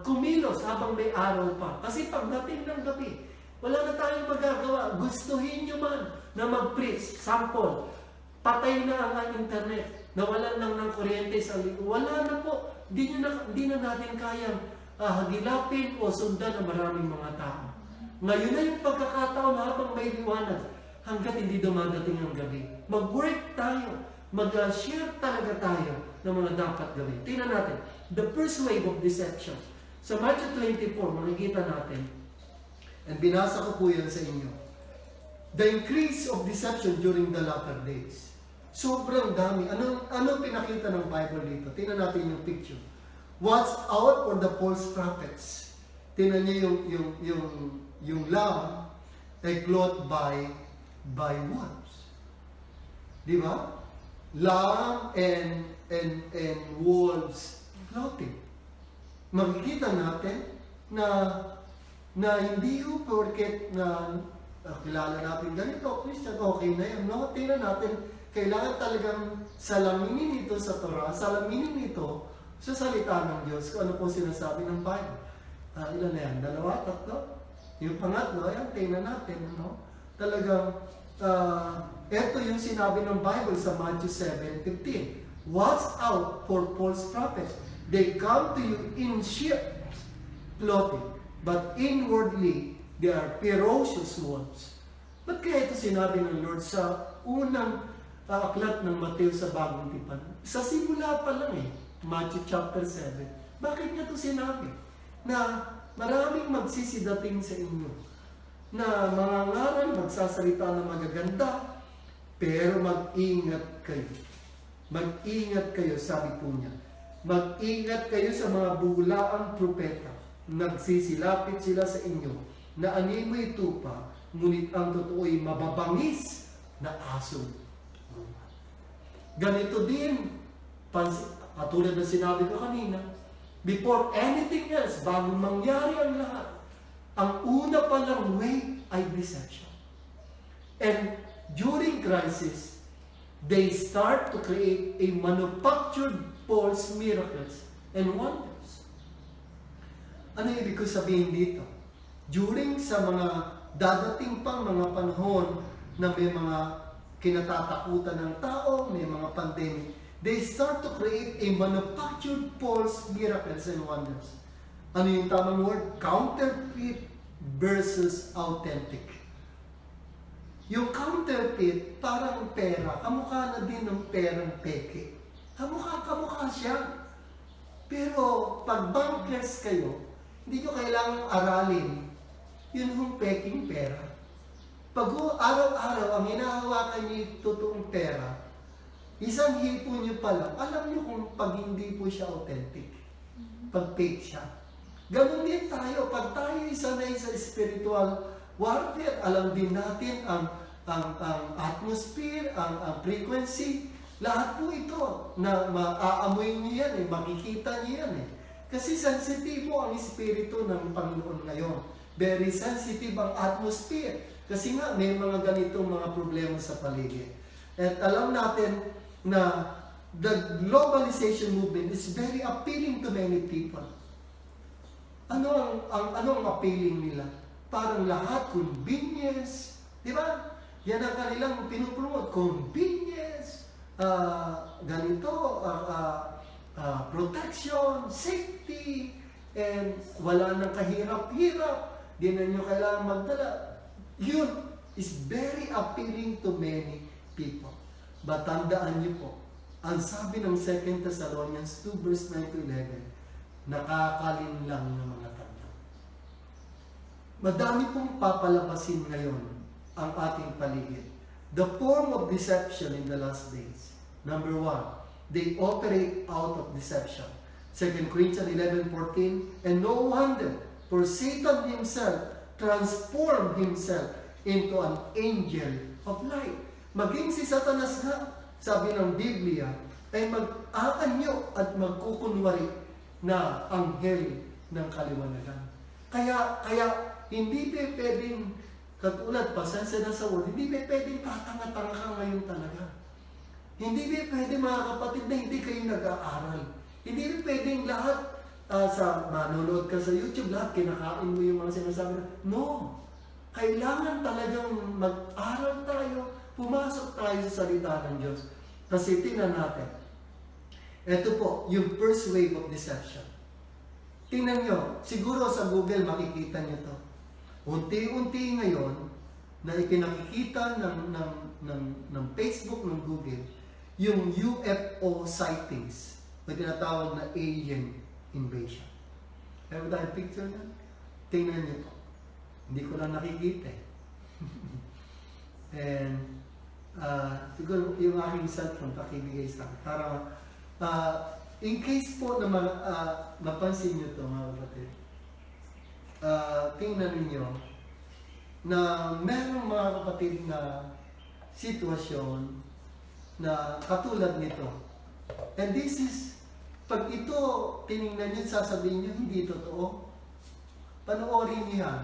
kumilos habang may araw pa. Kasi pagdating ng gabi, wala na tayong magagawa. Gustuhin nyo man na mag-preach. Sample, patay na ang internet. Nawalan lang ng kuryente sa linggo. Wala na po. Di na natin kayang hagilapin o sundan ng maraming mga tao. Ngayon na yung pagkakataon habang may liwanag hanggat hindi dumadating ang gabi. Mag-work tayo. Mag-share talaga tayo ng mga dapat gawin. Tingnan natin. The first wave of deception. Sa Matthew 24, makikita natin. And binasa ko po yan sa inyo. The increase of deception during the latter days. Sobrang dami. Anong pinakita ng Bible dito? Tingnan natin yung picture. Watch out for the false prophets. Tingnan niyo yung lamb ay clothed by wolves. Di ba? Lamb and wolves clothing. Makikita natin na hindi yung porket na kilala natin ganito, Christian, okay na yan. No? Tingnan natin, kailangan talagang salaminin ito sa Torah, salaminin ito sa salita ng Diyos, kung ano po sinasabi ng Bible. Ilan na yan? 2, 3? Yung pangatlo, ayan, tingnan natin. No? Talagang, ito yung sinabi ng Bible sa Matthew 7:15. Watch out for false prophets. They come to you in sheep's clothing, but inwardly, they are ferocious wolves. Ba't kaya ito sinabi ng Lord sa unang aklat ng Mateo sa Bagong Tipan? Sa simula pa lang Matthew chapter 7. Bakit niya ito sinabi? Na maraming magsisidating sa inyo. Na mga ngaral, magsasalita ng magaganda, pero mag-ingat kayo. Mag-ingat kayo, sabi po niya. Mag-ingat kayo sa mga bulaang propeta. Nagsisilapit sila sa inyo na animoy tupa, ngunit ang totoo'y mababangis na aso. Ganito din, katulad na sinabi ko kanina, before anything else, bago mangyari ang lahat, ang una palang way ay deception. And during crisis, they start to create a manufactured false miracles and wonders. Ano ibig ko sabihin dito? During sa mga dadating pang mga panahon na may mga kinatatakutan ng tao, may mga pandemic, they start to create a manufactured false miracles and wonders. Ano yung tamang word? Counterfeit versus authentic. Yung counterfeit, parang pera, kamukha na din ng perang peke. Kamukha siya. Pero pag bankers kayo, hindi nyo kailangang aralin yun yung peking pera. Pag araw-araw ang hinahawakan nyo yung totoong pera, isang hipo nyo pa lang, alam nyo kung pag hindi po siya authentic. Pag fake siya. Ganun din tayo. Pag tayo sanay sa spiritual warfare, alam din natin ang atmosphere, ang frequency, lahat po ito na maaamoy nyo yan, makikita nyo yan Kasi sensitibo ang espiritu ng Panginoon ngayon. Very sensitive ang atmosphere. Kasi nga, may mga ganitong mga problema sa paligid. At alam natin na the globalization movement is very appealing to many people. Ano ang appealing nila? Parang lahat, convenience. Di ba? Yan ang kanilang pinupromote. Convenience, ganito, protection, safety, and wala nang kahirap-hirap. Di na nyo kailangan magdala. Yun is very appealing to many people. But tandaan niyo po, ang sabi ng 2 Thessalonians 2 verse 9 to 11, nakakalin lang ng mga tanda. Madami pong papalabasin ngayon ang ating paligid. The form of deception in the last days. Number 1, they operate out of deception. 2 Corinthians 11:14, and no wonder, for Satan himself transformed himself into an angel of light. Maging si Satanas nga, sabi ng Biblia, ay mag-aanyo at magkukunwari na anghel ng kaliwanagan. Kaya hindi pa pwedeng, katulad pasensya na sa word, hindi pa pwedeng tatanga-tanga ka ngayon talaga. Hindi pa pwedeng mga kapatid na hindi kayo nag-aaral. Hindi pa pwedeng lahat sa manonood ka sa YouTube, lahat kinakain mo yung mga sinasabi na, no! Kailangan talagang mag-aral tayo, pumasok tayo sa salita ng Diyos. Kasi tingnan natin. Ito po, yung first wave of deception. Tingnan nyo, siguro sa Google makikita nyo to. Unti-unti ngayon, na ikinakikita ng Facebook, ng Google, yung UFO sightings, na tinatawag na alien invasion. Kaya ba tayong picture na? Tingnan nyo po. Hindi ko lang nakikita eh. And, siguro yung aking cellphone pakibigay sa akin. Para, in case po na mapansin nyo to mga kapatid, tingnan ninyo na merong mga kapatid na sitwasyon na katulad nito. And this is, pag ito tinignan nyo, sasabihin nyo, hindi totoo. Panoorin nyo yan.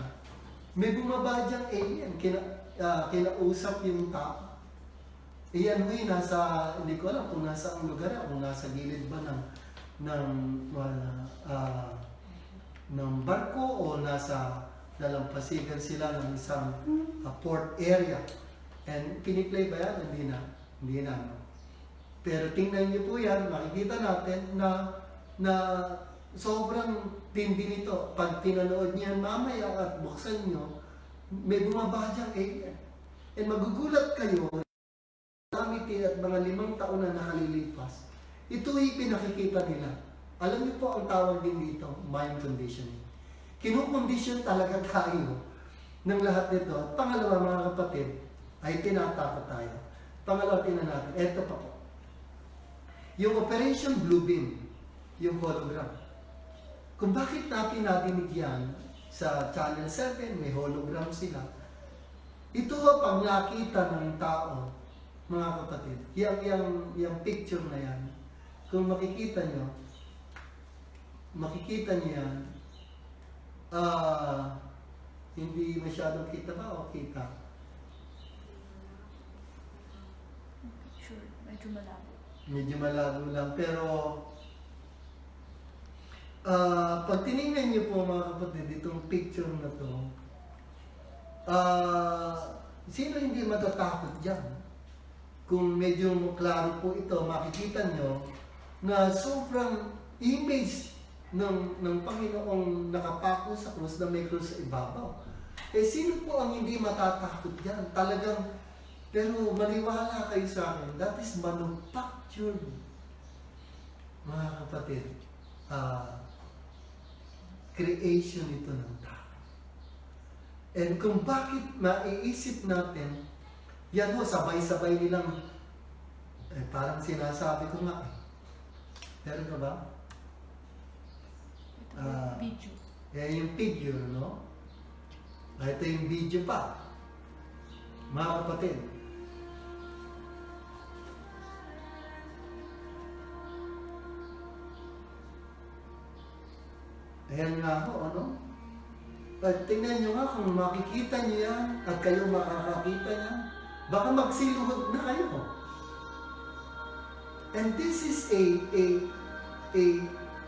May bumaba dyang alien, kinausap yung tao. Iyan mo nasa, hindi ko alam kung nasa ang lugar, kung nasa gilid ba ng barko o nasa dalampasigan sila ng isang port area. And piniplay ba yan? Hindi na. No? Pero tingnan niyo po yan, makikita natin na sobrang tindi nito. Pag pinanood niyan mamaya at buksan niyo, may bumaba dyang alien. And magugulat kayo, at mga 5 taon na nakalilipas, ito ay pinakikita nila. Alam niyo po ang tawag din dito, mind conditioning. Kinukondisyon talaga tayo ng lahat nito. At pangalawa mga kapatid, ay tinatakot tayo. Pangalawa tingnan natin, eto pa po. Yung Operation Bluebeam, yung hologram. Kung bakit natin nadinig yan sa Channel 7, may hologram sila. Ito pag nakita ng tao, mga kapatid, yung picture na yan, kung makikita nyo yan, hindi masyadong kita ba o kita? Sure, medyo malabo. Medyo malabo lang, pero pag tinignan nyo po mga kapatid, itong picture na to, sino hindi matatakot dyan? Kung medyo klaro po ito, makikita nyo na sobrang image ng Panginoong nakapako sa krus na may krus sa ibabaw. Eh sino po ang hindi matatakot yan? Talagang, pero maniwala kayo sa akin, that is manufactured. Mga kapatid, creation ito ng tao. And kung bakit maiisip natin, yan ho, sabay-sabay nilang, parang sinasabi ko nga, meron ka ba? Ito video. Yung video, no? Ito yung video pa. Mga kapatid. Ayan nga ho, ano? At tingnan nyo nga kung makikita nyo yan at kayo makakakita niyan. Baka magsiluhod na kayo. And this is a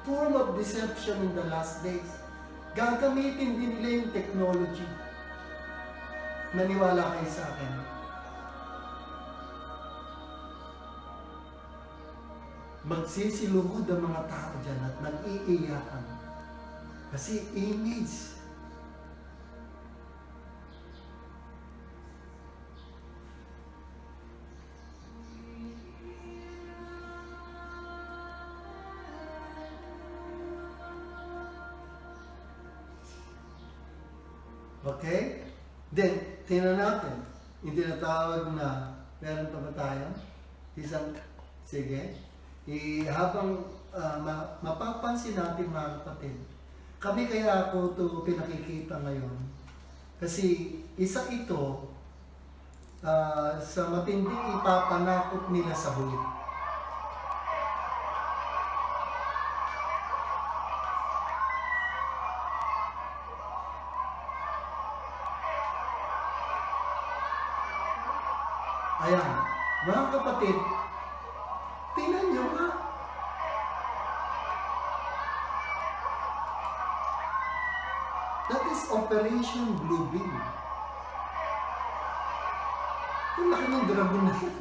form of deception in the last days. Gagamitin din nila yung technology. Maniwala kayo sa akin. Magsisiluhod ang mga tao dyan at nag-iiyakan. Kasi image. Okay? Then, tingnan natin. Yung tinatawag na, meron pa ba tayo? Sige. Habang mapapansin natin mga kapatid, kami kaya ako ito pinakikita ngayon. Kasi isa ito sa matinding ipapanakot nila sa huli. Ayan, mga kapatid, tingnan nyo nga. That is Operation Bluebeam. Yung laki ng dragon na yun.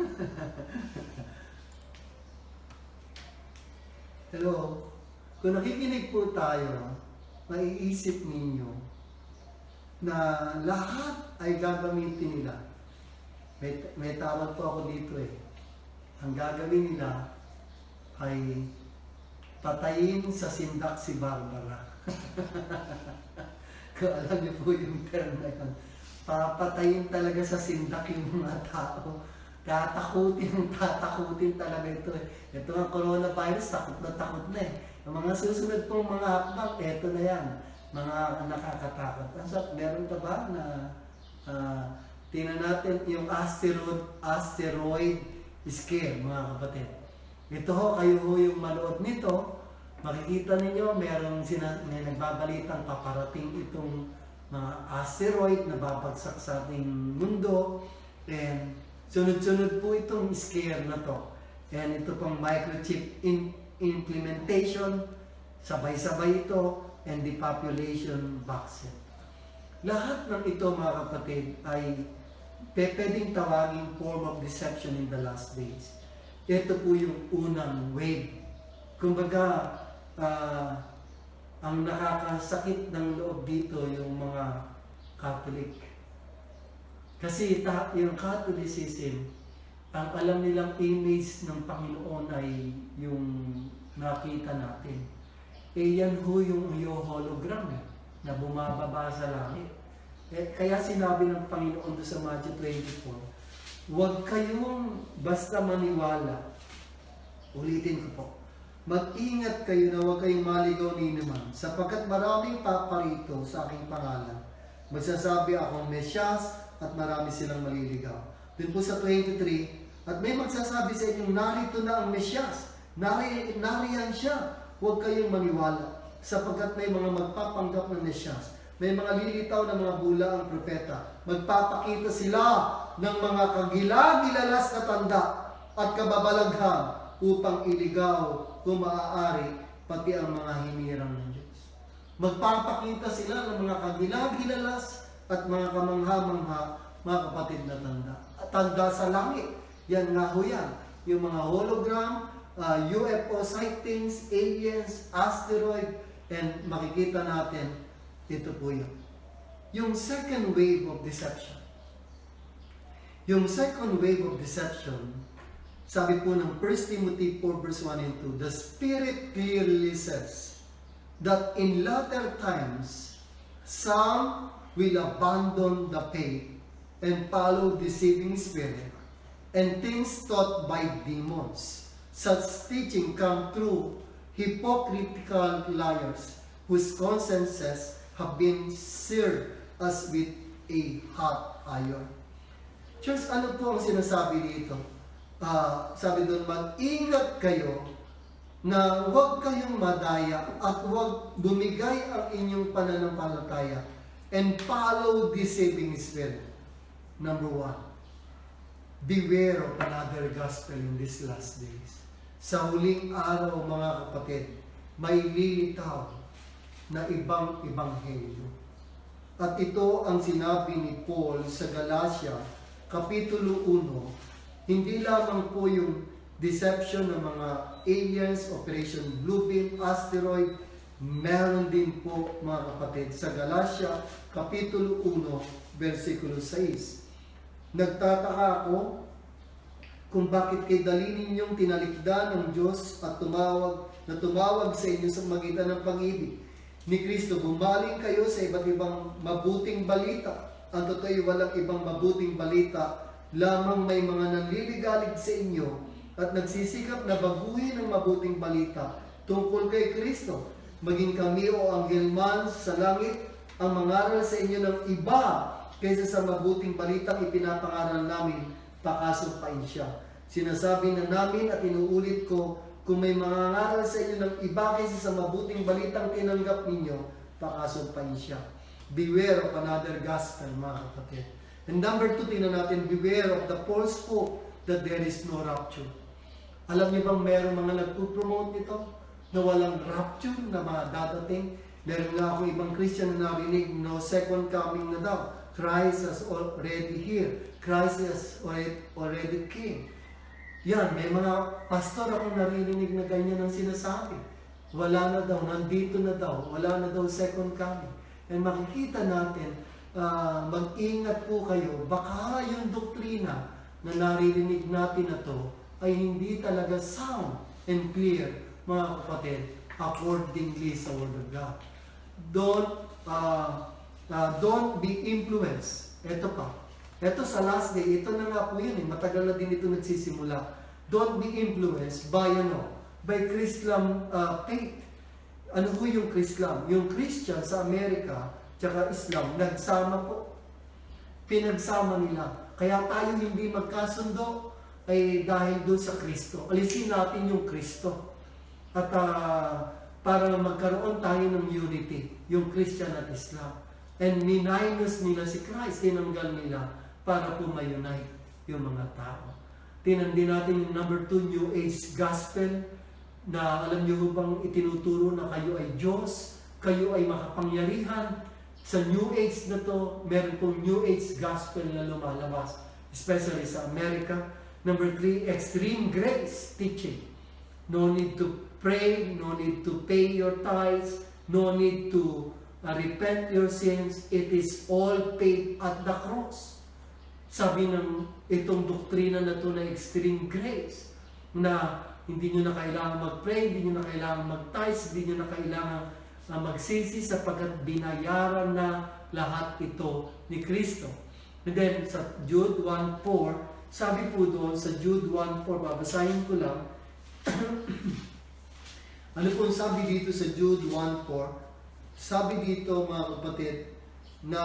Hello? Kung nakikinig po tayo, maiisip ninyo na lahat ay gagamitin nila. May tawag po ako dito eh. Ang gagawin nila ay patayin sa sindak si Barbara. Kung alam niyo po yung term na yun. Papatayin talaga sa sindak yung mga tao. Tatakutin talaga ito eh. Ito ang coronavirus, takot na eh. Ang mga susunod pong mga hakbang, eto na yan. Mga nakakatakot. Meron ka ba na tingnan natin yung asteroid scare, mga kapatid. Ito ho, kayo ho yung manood nito, makikita ninyo, may nagbabalitang paparating itong mga asteroid na babagsak sa ating mundo. And sunod-sunod po itong scare na to. And ito pong microchip implementation, sabay-sabay ito, and depopulation vaccine. Lahat ng ito, mga kapatid, ay pwedeng tawaging form of deception in the last days. Ito po yung unang wave. Kumbaga, ang nakakasakit ng loob dito yung mga Catholic. Kasi yung Catholicism, ang alam nilang image ng Panginoon ay yung nakita natin. Yan ho yung hologram na bumababa sa langit. Kaya sinabi ng Panginoon doon sa Matthew 24, huwag kayong basta maniwala. Ulitin ko po. Mag-ingat kayo na huwag kayong maligaw ni naman, sapagkat maraming paparito sa aking pangalan. Magsasabi akong Mesyas at marami silang maliligaw. Doon po sa 23, at may magsasabi sa inyong narito na ang Mesyas. Nariyan siya. Huwag kayong maniwala, sapagkat may mga magpapanggap ng Mesyas. May mga lilitaw na mga bula ang propeta. Magpapakita sila ng mga kagilagilalas na tanda at kababalaghang upang iligaw kung maaari pati ang mga hinirang ng Diyos. Magpapakita sila ng mga kagilagilalas at mga kamangha-mangha, mga kapatid na tanda. Tanda sa langit. Yan nga ho yan. Yung mga hologram, UFO sightings, aliens, asteroid, and makikita natin ito po yun. Yung second wave of deception. Yung second wave of deception, sabi po ng 1 Timothy 4 verse 1 and 2, the Spirit clearly says that in latter times, some will abandon the faith and follow deceiving spirit and things taught by demons. Such teaching come through hypocritical liars whose consciences have been seared as with a hot iron. Church, ano po ang sinasabi dito? Sabi doon, mag-ingat kayo na huwag kayong madaya at huwag bumigay ang inyong pananampalataya and follow deceiving spirit. Number 1, beware of another gospel in these last days. Sa huling araw, mga kapatid, may lilitaw na ibang ebanghelyo. At ito ang sinabi ni Paul sa Galatia, Kapitulo 1, hindi lamang po yung deception ng mga aliens, Operation Bluebeam, asteroid, meron din po, mga kapatid, sa Galatia, Kapitulo 1, versikulo 6. Nagtataka ako kung bakit kay dali ninyong tinalikdan ng Diyos at tumawag sa inyo sa magitan ng pag-ibig. ni Kristo. Gumaling kayo sa iba't ibang mabuting balita. Ang totoo walang ibang mabuting balita, lamang may mga nanliligalig sa inyo at nagsisikap na baguhin ang mabuting balita tungkol kay Kristo. Maging kami o anghel man sa langit ang mangaral sa inyo ng iba kaysa sa mabuting balitang ipinapangaral namin, pakasumpain siya. Sinasabi na namin at inuulit ko, kung may mangangaral sa inyo ng iba kaysa sa mabuting balitang tinanggap ninyo, pakasumpain siya. Beware of another gospel, mga kapatid. And number 2, tingnan natin, beware of the false hope that there is no rapture. Alam niyo bang meron mga nagpo-promote nito na walang rapture na mga dadating? Meron nga akong ibang Christian na narinig, no second coming na daw. Christ has already here. Christ has already came. Yan, may mga pastor akong narinig na ganyan ang sinasabi. Wala na daw, nandito na daw, wala na daw second coming. And makikita natin, mag-ingat po kayo, baka yung doktrina na naririnig natin na to ay hindi talaga sound and clear, mga kapatid, accordingly sa Word of God. Don't be influenced. Ito pa. Ito sa last day, ito na nga po yun eh. Matagal na din ito nagsisimula. Don't be influenced by Christian faith. Ano po yung Christian? Yung Christian sa Amerika, tsaka Islam, nagsama po. Pinagsama nila. Kaya tayo hindi magkasundo ay dahil doon sa Kristo. Alisin natin yung Kristo. At para magkaroon tayo ng unity, yung Christian at Islam. And minus nila si Christ, tinanggal nila para po ma-unite yung mga tao. Tinandin natin yung number 2, New Age Gospel, na alam niyo bang itinuturo na kayo ay Diyos, kayo ay makapangyarihan. Sa New Age na to, meron pong New Age Gospel na lumalabas, especially sa America. Number 3, Extreme Grace Teaching. No need to pray, no need to pay your tithes, no need to repent your sins. It is all paid at the cross. Sabi ng itong doktrina na ito na extreme grace, na hindi nyo na kailangan mag-pray, hindi nyo na kailangan mag-tithes, hindi nyo na kailangan magsisi sapagkat binayaran na lahat ito ni Kristo. And then sa Jude 1:4, sabi po doon sa Jude 1:4, babasahin ko lang. Ano po sabi dito sa Jude 1:4? Sabi dito, mga kapatid, na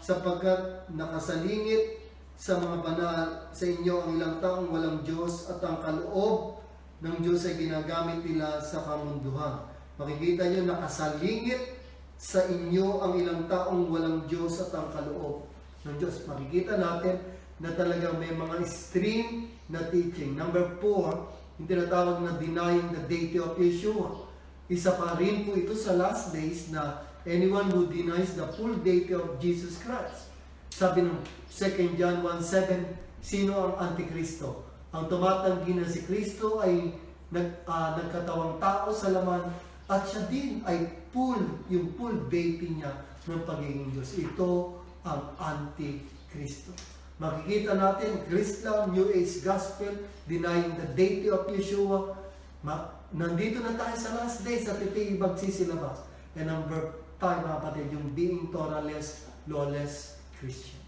sapagkat nakasalingit sa mga banal sa inyo ang ilang taong walang Diyos at ang kaloob ng Diyos ay ginagamit nila sa kamunduhan. Makikita nyo, nakasalingit sa inyo ang ilang taong walang Diyos at ang kaloob ng Diyos. Makikita natin na talagang may mga extreme na teaching. Number 4, yung tinatawag na denying the deity of Yeshua. Isa pa rin po ito sa last days na anyone who denies the full deity of Jesus Christ. Sabi ng 2 John 1:7, sino ang Antikristo? Ang tumatanggi na si Kristo ay nagkatawang tao sa laman at siya din ay yung full deity niya ng pagiging Diyos. Ito ang Antikristo. Makikita natin, Islam, New Age Gospel, denying the deity of Yeshua. Nandito na tayo sa last days at ito yung magsisilabas. And number 5, mga kapatid, yung being Torah-less, lawless Christian.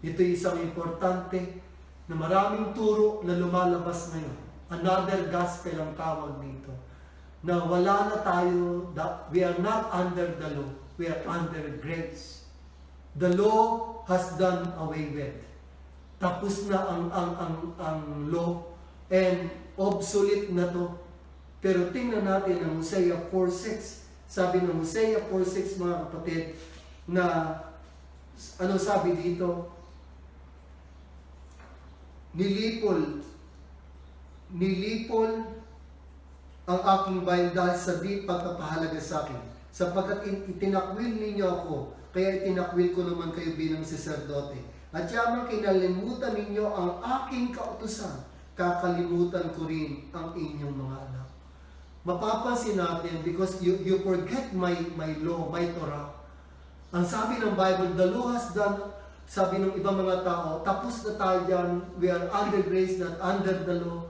Ito yung isang importante na maraming turo na lumalabas ngayon. Another gospel ang tawag dito. Na wala na tayo, we are not under the law, we are under grace. The law has done away with. Tapos na ang law and obsolete na to. Pero tingnan natin ang Hosea 4:6. Sabi ng Hosea 4:6, mga kapatid, na ano sabi dito? Nilipol ang aking bayan dahil sa di pagpapahalaga sa akin. Sapagkat itinakwil ninyo ako, kaya itinakwil ko naman kayo bilang saserdote. At yamang kinalimutan ninyo ang aking kautusan, kakalimutan ko rin ang inyong mga anak. Mapapansin natin, because you forget my law, my Torah. Ang sabi ng Bible, the law has done, sabi ng ibang mga tao, tapos na tayo dyan, we are under grace, not under the law.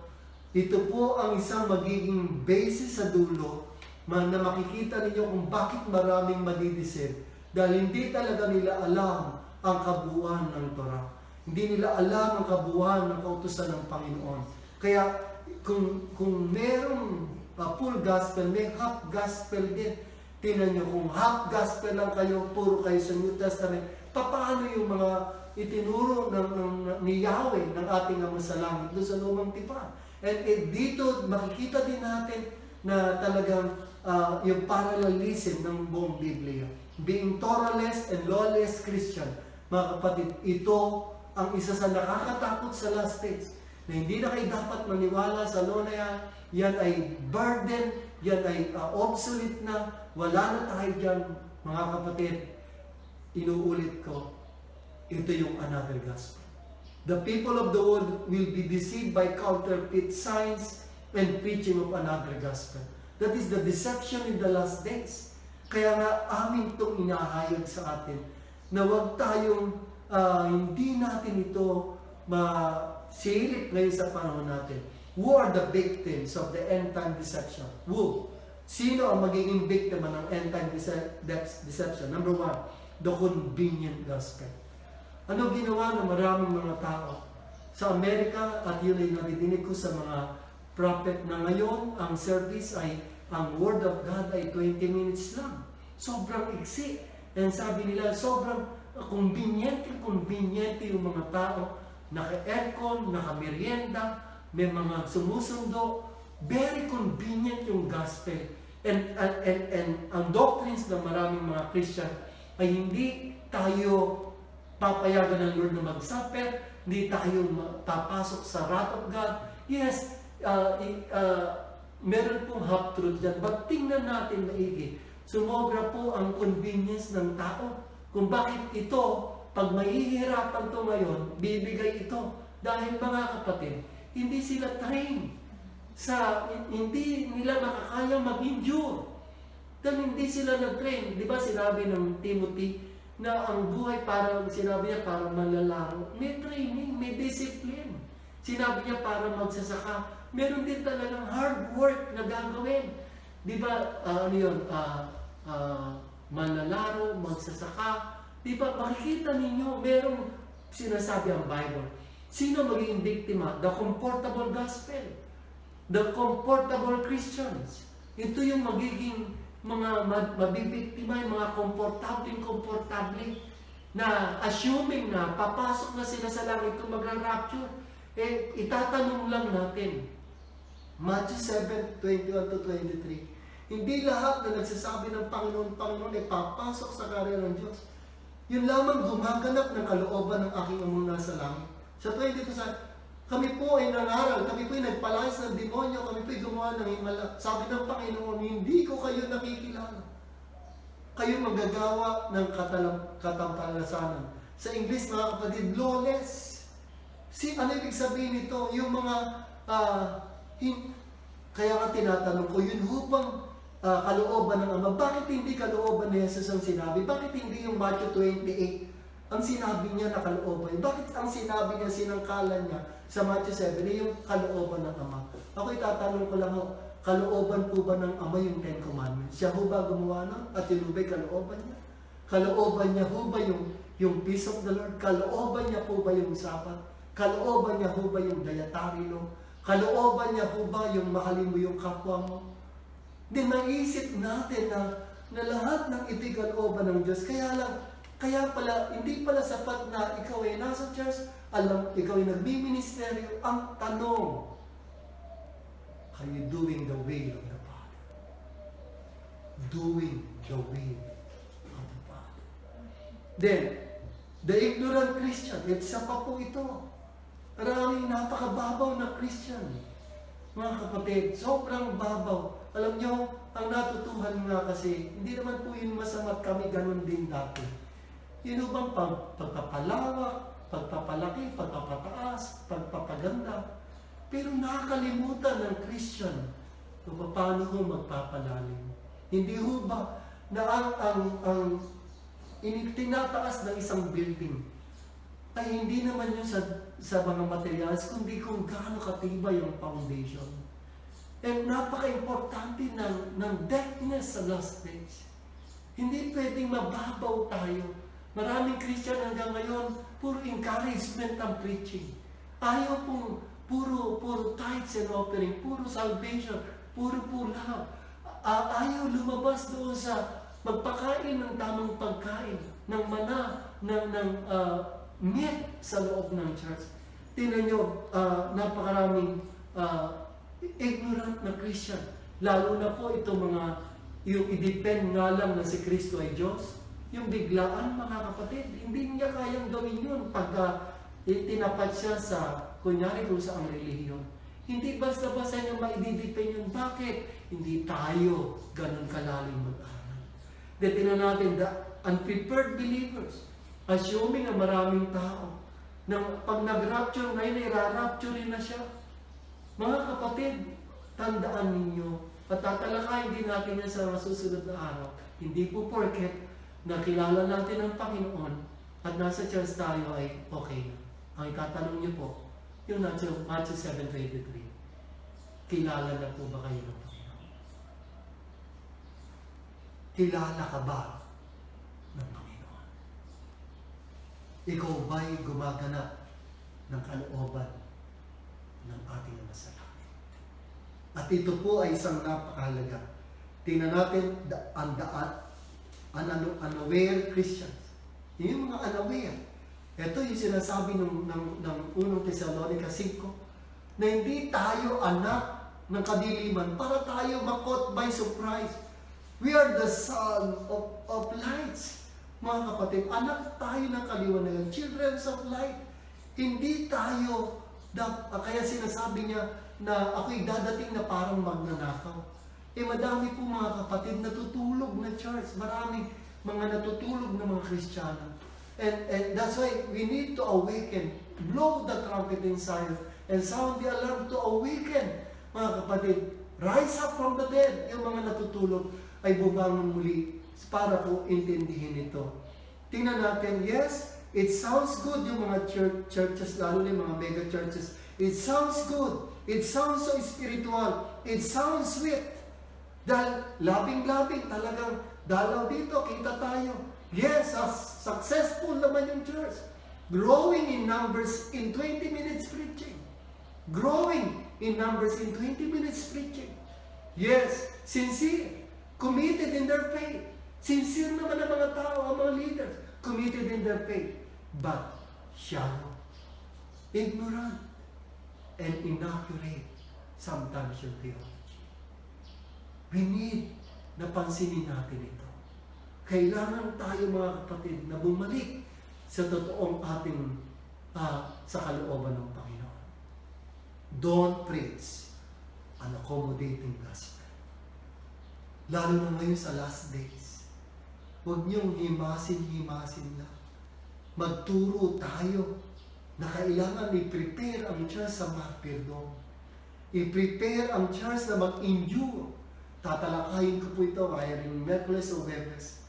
Ito po ang isang magiging basis sa dulo na makikita ninyo kung bakit maraming madideceive. Dahil hindi talaga nila alam ang kabuuan ng Torah. Hindi nila alam ang kabuuan ng kautusan ng Panginoon. Kaya kung merong full gospel, may half gospel din. Tingnan nyo, kung half gospel lang kayo, puro kayo sa New Testament, paano yung mga itinuro ni Yahweh ng ating Ama sa langit doon sa Lumang Tipan? And dito makikita din natin na talagang yung parallelism ng buong Biblia. Being Torahless and lawless Christian, mga kapatid, ito ang isa sa nakakatakot sa last days. Na hindi na kayo dapat maniwala sa law na yan. Yan ay burden, yan ay obsolete na, wala na tayo dyan, mga kapatid. Inuulit ko, ito yung another gospel. The people of the world will be deceived by counterfeit signs and preaching of another gospel. That is the deception in the last days. Kaya nga amin itong inahayag sa atin na huwag tayong hindi natin ito masilip ngayon sa panahon natin. Who are the victims of the end-time deception? Who? Sino ang magiging biktima ng end-time deception? Number one, the convenient gospel. Ano ginawa ng maraming mga tao? Sa Amerika, at yun ay nadidinig ko sa mga prophet na ngayon, ang service ay, ang Word of God ay 20 minutes lang. Sobrang iksi. And sabi nila, sobrang convenient yung mga tao. Naka-aircon, naka-merienda, may mga sumusundo. Very convenient yung gospel. And ang doctrines ng maraming mga Christian ay hindi tayo papayagan ng Lord na mag-suffer, hindi tayo papasok sa wrath of God. Yes, meron pong half-truth dyan. But tingnan natin maigi, sumobra po ang convenience ng tao. Kung bakit ito, pag mahihirapan to ngayon, bibigay ito. Dahil mga kapatid, hindi sila trained. Hindi nila makakaya mag-endure. Dahil hindi sila nag-train. Di ba sinabi ng Timothy, na ang buhay para, sinabi niya, para malalaro. May training, may discipline. Sinabi niya para magsasaka. Meron din talagang hard work na gagawin. Di ba, malalaro, magsasaka. Di ba, makikita ninyo, merong sinasabi ang Bible. Sino magiging biktima? The comfortable gospel. The comfortable Christians. Ito yung magiging mga mabibiktima, yung mga komportable na assuming na papasok na sila sa langit kung magra-rapture. Itatanong lang natin. Matthew 7:21-23. Hindi lahat na nagsasabi ng Panginoon ay papasok sa karya ng Diyos. Yun lamang gumaganap ng kalooban ng aking Amang nasa langit. Sa 22 kami po ay nangaral, kami po ay nagpalayas ng demonyo, kami po ay gumawa ng himala. Sabi ng Panginoon, hindi ko kayo nakikilala. Kayo magagawa ng katampalasanan. Sa English, mga kapatid, lawless. Ano ibig sabihin nito? Yung mga, kaya nga tinatanong ko, yun hupang kalooban ng Ama. Bakit hindi kalooban ni Jesus ang sinabi? Bakit hindi yung Matthew 28 ang sinabi niya na kalooban? Bakit ang sinabi niya, sinangkalan niya sa Matthew 7, yung kalooban ng Ama? Ako itatanong ko lang, kalooban po ba ng Ama yung Ten Commandments? Siya ho ba gumawa nun? At yun ba kalooban niya? Kalooban niya ho ba yung peace of the Lord? Kalooban niya po ba yung Sabbath? Kalooban niya ho ba yung dietary law? Kalooban niya ho ba yung mahalin mo yung kapwa mo? Di naisip natin na lahat ng ipikalooban ng Diyos. Kaya pala, hindi pala sapat na ikaw ay nasa church, ikaw ay nagbiministeryo. Ang tanong, are you doing the will of the Father? Doing the will of the Father. Then, the ignorant Christian, isa pa po ito. Maraming napakababaw na Christian. Mga kapatid, sobrang babaw. Alam nyo, ang natutuhan nga kasi, hindi naman po yun masama't kami ganun din dati. Yun bang pagpapalawak, pagpapalaki, pagpapataas, pagpapaganda. Pero nakakalimutan ng Christian kung paano ho magpapalalim. Hindi ho ba na ang tinataas ng isang building ay hindi naman yun sa mga materials, kundi kung gaano katibay yung foundation. And napaka-importante ng deafness sa last days. Hindi pwedeng mababaw tayo. Maraming Christian hanggang ngayon, puro encouragement ang preaching. Ayaw pong puro tithes and offering, puro salvation, puro love. Ayaw lumabas doon sa magpakain ng tamang pagkain, ng mana, ng meat sa loob ng church. Tingnan nyo, napakaraming ignorant na Christian. Lalo na po itong yung i-depend nga lang na si Kristo ay Diyos. Yung biglaan, mga kapatid, hindi niya kayang gawin yun pag tinapat siya sa, kunyari kung sa ang relihiyon. Hindi basta-basta niya maididepend yun. Bakit? Hindi tayo ganun kalalim mag-aral. Tingnan natin, the unprepared believers, assuming na maraming tao, nang pag nag-rapture ngayon, i-rapture na siya. Mga kapatid, tandaan ninyo, at tatalakayin din natin yan sa masusunod na araw. Hindi po porket nakilala natin ang Panginoon at nasa church tayo ay okay na. Ang itatanong niyo po, yung Matthew 7:23, kilala na po ba kayo ng Panginoon? Kilala ka ba ng Panginoon? Ikaw ba'y gumaganap ng kalooban ng ating Ama sa langit? At ito po ay isang napakahalaga. Tingnan natin unaware Christians. Yung mga unaware. Ito yung sinasabi ng unang Thessalonica 5, na hindi tayo anak ng kadiliman para tayo makot by surprise. We are the son of lights. Mga kapatid, anak tayo ng kaliwanagan, children of light. Hindi tayo, kaya sinasabi niya na ako'y dadating na parang magnanakaw. Madami po mga kapatid natutulog na church. Maraming mga natutulog na mga Kristiyano. And that's why we need to awaken. Blow the trumpet in Zion and sound the alarm to awaken. Mga kapatid, rise up from the dead. Yung mga natutulog ay bumangon muli para po intindihin ito. Tingnan natin, yes, it sounds good yung mga churches, lalo na yung mga mega churches. It sounds good. It sounds so spiritual. It sounds sweet. Dahil labing-labing talagang dalaw dito, kita tayo. Yes, successful naman yung church. Growing in numbers in 20 minutes preaching. Growing in numbers in 20 minutes preaching. Yes, sincere. Committed in their faith. Sincere naman ang mga tao, ang mga leaders. Committed in their faith. But shallow, ignorant, and inaccurate sometimes your theology. We need na pansinin natin ito. Kailangan tayo mga kapatid na bumalik sa totoong ating sa kalooban ng Panginoon. Don't preach an accommodating gospel. Lalo na ngayon sa last days. Huwag niyong himasin-himasin lang. Magturo tayo na kailangan i-prepare ang church sa martyrdom. I-prepare ang church na mag-endure. Tatalakayin ko po ito ngayong Merkules o Webes.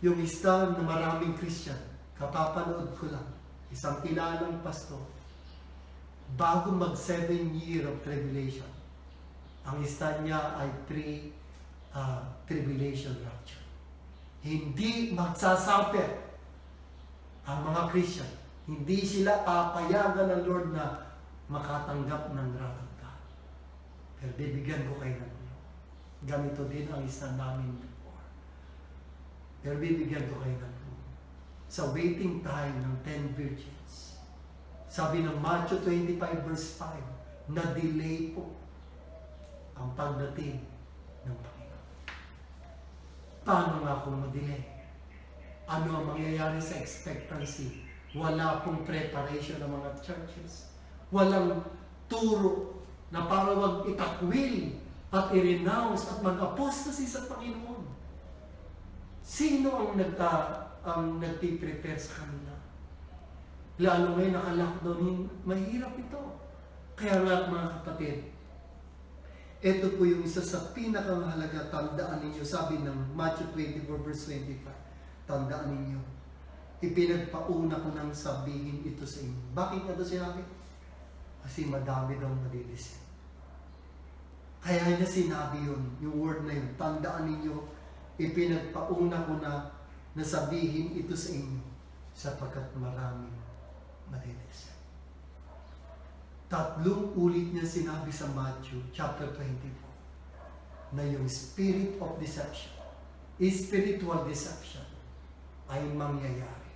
Yung isa na maraming Christian, kapapanood ko lang, isang kilalang pastor, bago mag 7 year of tribulation, ang isa niya ay 3 tribulation rapture. Hindi magsasuffer ang mga Christian. Hindi sila papayagan ng Lord na makatanggap ng wrath of God. Pero bibigyan ko kayo ng ganito din ang isa namin before. Pero bibigyan ko kayo ng sa waiting time ng 10 virgins. Sabi ng Matthew 25 verse 5, na-delay po ang pagdating ng Panginoon. Paano nga kung ma-delay? Ano ang mangyayari sa expectancy? Wala pong preparation ng mga churches. Walang turo na para wag itakwil at i-renounce at mag-apostasy sa Panginoon. Sino ang nagpiprepare sa kanila? Lalo ngayon naka-lockdown, mahirap ito. Kaya nga mga kapatid, ito po yung isa sa pinakamahalaga, tandaan ninyo, sabi ng Matthew 24 verse 25, tandaan ninyo, ipinagpauna ko nang sabihin ito sa inyo. Bakit na ito sinabi? Kasi madami daw madidisin. Kaya niya sinabi yun, yung word na yun. Tandaan ninyo, ipinagpauna ko na sabihin ito sa inyo sapagkat maraming madidinig. Tatlong ulit niya sinabi sa Matthew chapter 24 na yung spirit of deception, spiritual deception ay mangyayari.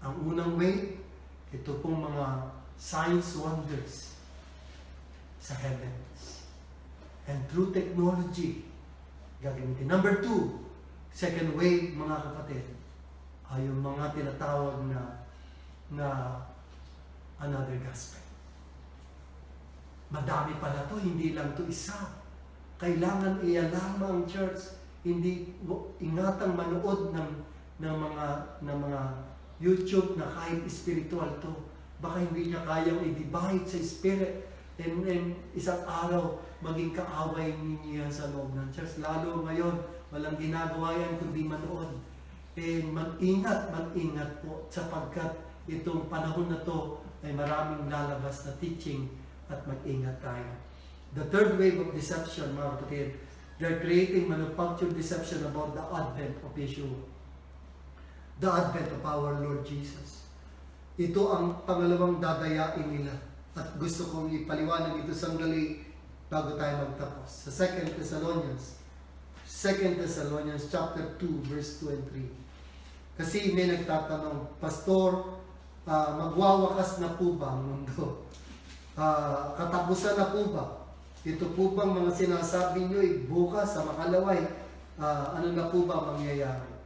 Ang unang way, ito pong mga signs, wonders sa heavens. And through technology, gagamitin. Number 2, second way, mga kapatid, ay yung mga tinatawag na another gospel. Madami pala to, hindi lang to isa. Kailangan ialama ang church, hindi ingatang manood ng mga YouTube na kahit spiritual to. Baka hindi niya kayang i-divide sa spirit. And isang araw, maging kaaway ninyo yan sa loob ng church. Lalo ngayon, walang ginagawa yan kundi manood. And mag-ingat po sapagkat itong panahon na to ay maraming lalabas na teaching at mag-ingat tayo. The third wave of deception, mga kapatid, they're creating manufactured deception about the advent of Yeshua. The advent of our Lord Jesus. Ito ang pangalawang dadayain nila. At gusto kong ipaliwanag ito sandali bago tayo magtapos. Sa 2 Thessalonians chapter 2, verse 2 and 3. Kasi may nagtatanong, Pastor, magwawakas na po ba ang mundo? Katapusan na po ba? Ito po bang mga sinasabi nyo bukas sa makalaway? Ano na po ba mangyayari?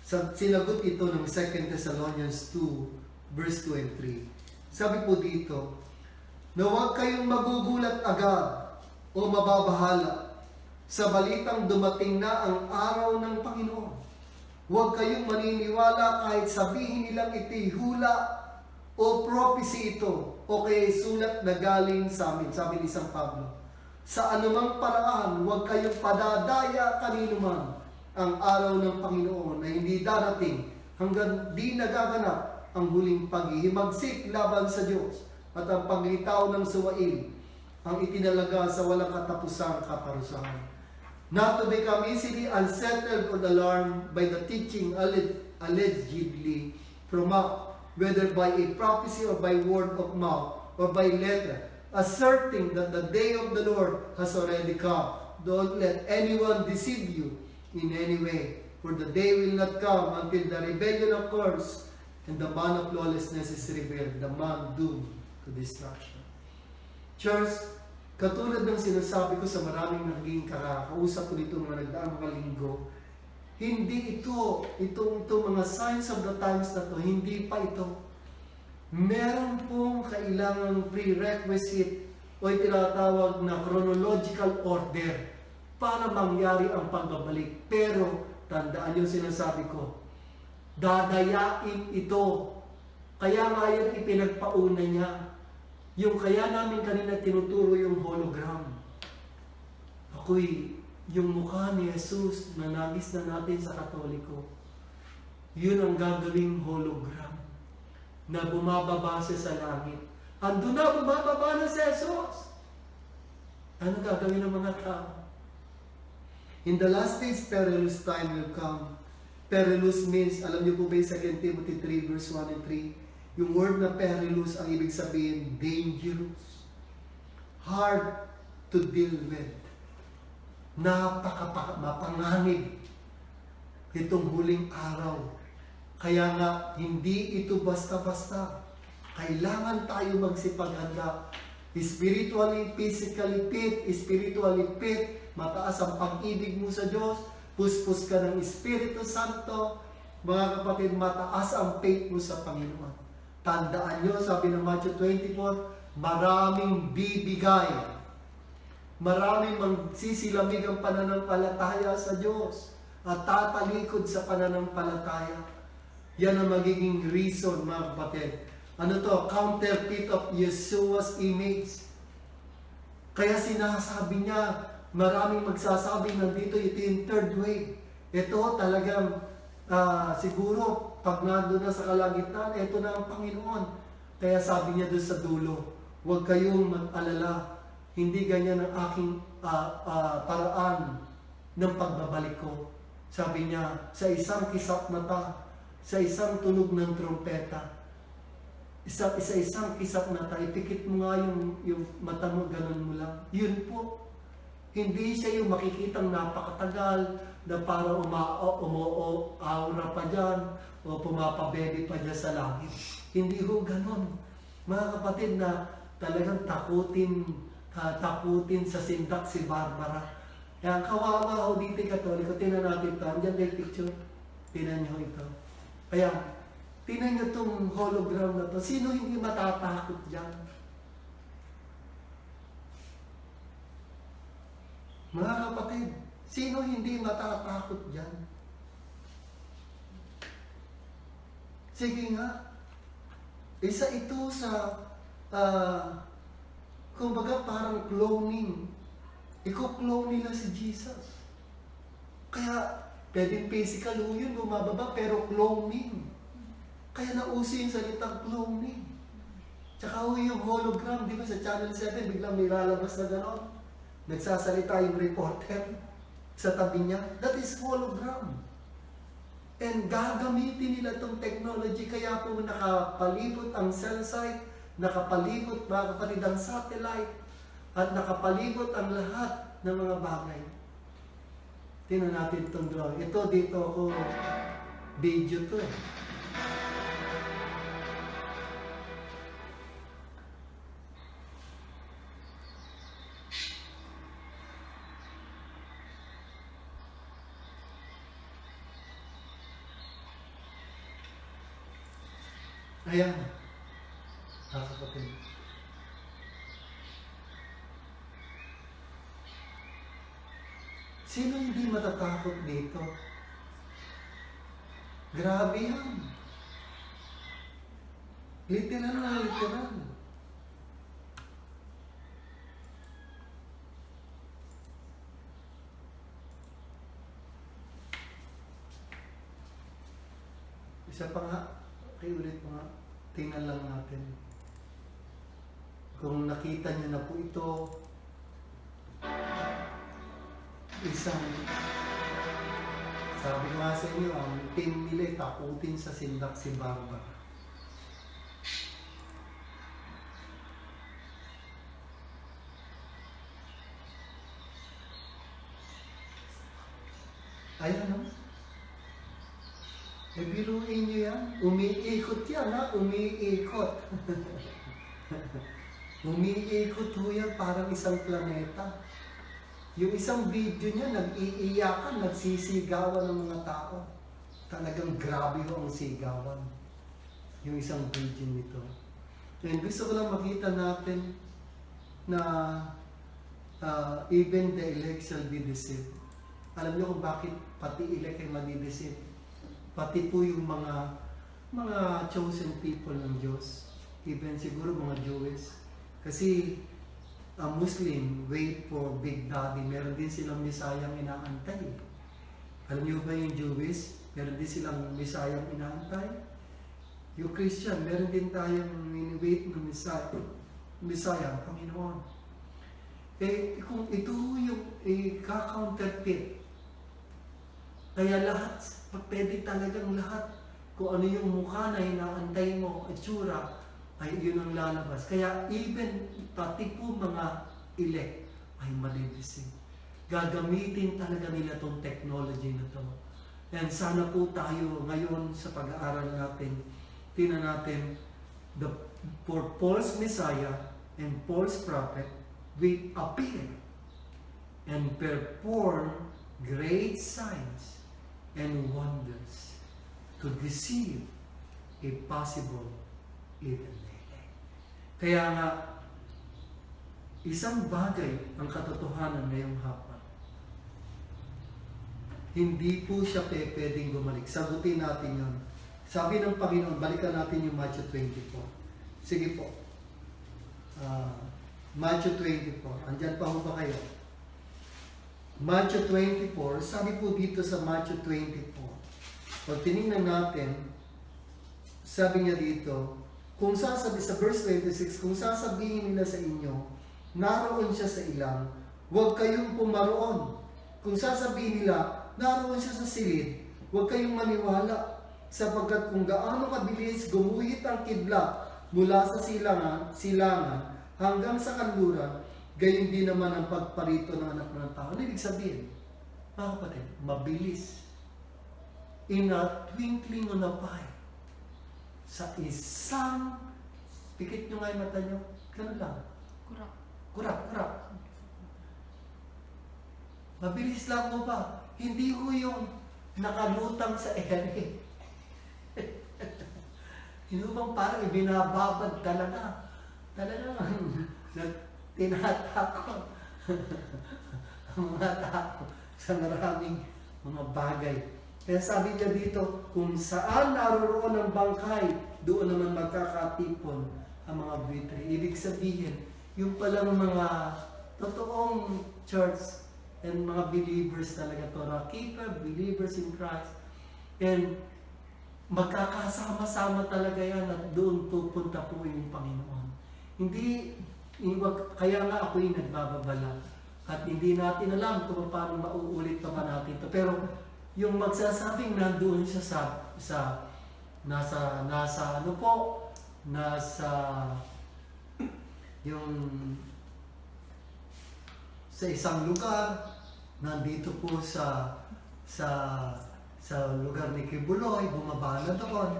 Sinagot ito ng 2 Thessalonians 2, verse 2 and 3. Sabi po dito, na huwag kayong magugulat agad o mababahala sa balitang dumating na ang araw ng Panginoon. Huwag kayong maniniwala kahit sabihin nilang ito'y hula o prophecy ito o kaya sulat na galing sa amin, sabi ni San Pablo. Sa anumang paraan, huwag kayong padadaya kanino man ang araw ng Panginoon na hindi darating hanggang di nagaganap ang huling paghihimagsik laban sa Diyos at ang paglitaw ng suwail, ang itinalaga sa walang katapusang kaparusahan. Not to become easily unsettled or alarmed by the teaching allegedly from out, whether by a prophecy or by word of mouth or by letter, asserting that the day of the Lord has already come. Don't let anyone deceive you in any way, for the day will not come until the rebellion occurs and the man of lawlessness is revealed, the man doomed to destruction. Church, katulad ng sinasabi ko sa maraming naging kakausap ko dito mga nagdaang mga linggo, hindi itong mga signs of the times na to, hindi pa ito. Meron pong kailangang prerequisite o tinatawag na chronological order para mangyari ang pagbabalik. Pero, tandaan yung sinasabi ko, dadayain ito. Kaya nga yan ipinagpauna niya. Yung kaya namin kanina tinuturo yung hologram. Ako'y yung mukha ni Jesus na nagis na natin sa Katoliko. Yun ang gagawing hologram na bumababa siya sa langit. Ando na, bumababa na si Jesus. Ano gagawin ng mga tao? In the last days, perilous time will come. Perilous means, alam niyo po ba yung 2 Timothy 3 verse 1 and 3? Yung word na perilous, ang ibig sabihin, dangerous. Hard to deal with. Mapanganib itong huling araw. Kaya nga, hindi ito basta-basta. Kailangan tayo magsipaghanda. Spiritually, physically fit, mataas ang pag-ibig mo sa Diyos, puspos ka ng Espiritu Santo, mga kapatid, mataas ang faith mo sa Panginoon. Tandaan nyo, sabi ng Matthew 24, maraming bibigay. Maraming magsisilamig ang pananampalataya sa Diyos at tatalikod sa pananampalataya. Yan ang magiging reason, mga kapatid. Ano to? Counterfeit of Yeshua's image. Kaya sinasabi niya, maraming magsasabing nandito, ito yung third wave. Ito talagang siguro pag nandun na sa kalagitnaan, ito na ang Panginoon. Kaya sabi niya doon sa dulo, huwag kayong mag-alala Hindi ganyan ang aking paraan ng pagbabalik ko. Sabi niya, sa isang kisap mata, sa isang tunog ng trompeta, isang kisap mata, ipikit mo nga yung mata mo, ganun mo lang. Yun po. Hindi siya yung makikitang napakatagal na para umuo-aura pa dyan o pumapabebe pa dyan sa langit. Hindi ho ganun. Mga kapatid na talagang takutin sa sindak si Barbara. Kaya kawawa ho dito Katoliko. Tinan natin ito. Andiyan kayo picture. Tinan nyo ito. Kaya, tinan nyo itong hologram na to. Sino hindi matatakot dyan? Mga kapatid, sino hindi matatakot dyan? Sige nga. Isa ito sa, kumbaga parang cloning. Iko-clone nila si Jesus. Kaya, pwedeng physical ho yun, bumababa, pero cloning. Kaya nauso yung salitang cloning. Tsaka ho yung hologram, di ba sa Channel 7, biglang may lalabas na gano'n. Nagsasalita yung reporter sa tabi niya. That is hologram. And gagamitin nila itong technology, kaya po nakapalibot ang cell site, nakapalibot mga kapatid ang satellite, at nakapalibot ang lahat ng mga bagay. Tingnan natin itong drawing. Ito dito ako, video to eh. Ayan. Kakapatid. Sino hindi matatakot dito? Grabe yan. Literal na literal. Isa pa nga, ulit mga tingnan lang natin. Kung nakita niyo na po ito, isang, sabi nga sa inyo, ang team nila takutin sa sindak si Barbara. Ayan no? E biruin nyo yan. Umiikot yan ha, umiikot. Umiikot ho yan parang isang planeta. Yung isang video niya, nag-iiyakan, nagsisigawan ng mga tao. Talagang grabe ho ang sigawan. Yung isang video nito. And gusto ko lang makita natin na even the elect shall be deceived. Alam niyo kung bakit pati elect ay madideceive? Pati po yung mga chosen people ng Diyos. Even siguro mga Jewish. Kasi ang Muslim, wait for Big Daddy, meron din silang misayang inaantay. Alam niyo ba yung Jewish, meron din silang misayang inaantay? Yung Christian, meron din tayong wait ng misaya, Panginoon. Eh, kung ito yung ka-counterfeit, kaya lahat, pwede talagang lahat, kung ano yung mukha na inaantay mo, itsura, ay yun ang lalabas. Kaya even pati po mga elect ay malibisig. Gagamitin talaga nila tong technology na to. And sana po tayo ngayon sa pag-aaral natin, tingnan natin for false Messiah and false prophet will appear and perform great signs and wonders to deceive if possible even they. Kaya nga, isang bagay ang katotohanan ngayong hapon. Hindi po siya pwedeng bumalik. Sagutin natin yun. Sabi ng Panginoon, balikan natin yung Matthew 24. Sige po. Matthew 24. Andyan pa ho ba kayo? Matthew 24. Sabi po dito sa Matthew 24. Pag tinignan natin, sabi niya dito, kung sasabi sa verse 26, kung sasabihin nila sa inyo naroon siya sa ilang, huwag kayong pumaroon. Kung sasabihin nila, naroon siya sa silid, huwag kayong maniwala, sapagkat kung gaano kabilis gumuhit ang kidlat mula sa silangan hanggang sa kanluran, gayon din naman ang pagparito ng anak ng tao. Ano ibig sabihin? Mga kapatid, mabilis. In a twinkling on a eye. Sa isang, pikit nyo nga yung mata nyo, ganun lang. Kurak. Kurak. Mabilis lang mo ba? Hindi ko yung nakalutang sa ere. Hindi bang parang ibinababad talaga. Talagang tinatakot ang mga tao sa maraming mga bagay. Kaya sabi niya dito, kung saan naroroon ang bangkay, doon naman magkakatipon ang mga buwitre. Ibig sabihin, yung palang mga totoong church and mga believers talaga, Torah keeper, believers in Christ, and magkakasama-sama talaga yan at doon pupunta po yung Panginoon. Hindi, kaya nga ako'y nagbababala at hindi natin alam kung paano mauulit pa ba natin ito. Pero yung magsasabing nandoon siya nasa sa isang lugar, nandito po sa lugar ni Kibuloy, bumaba na doon,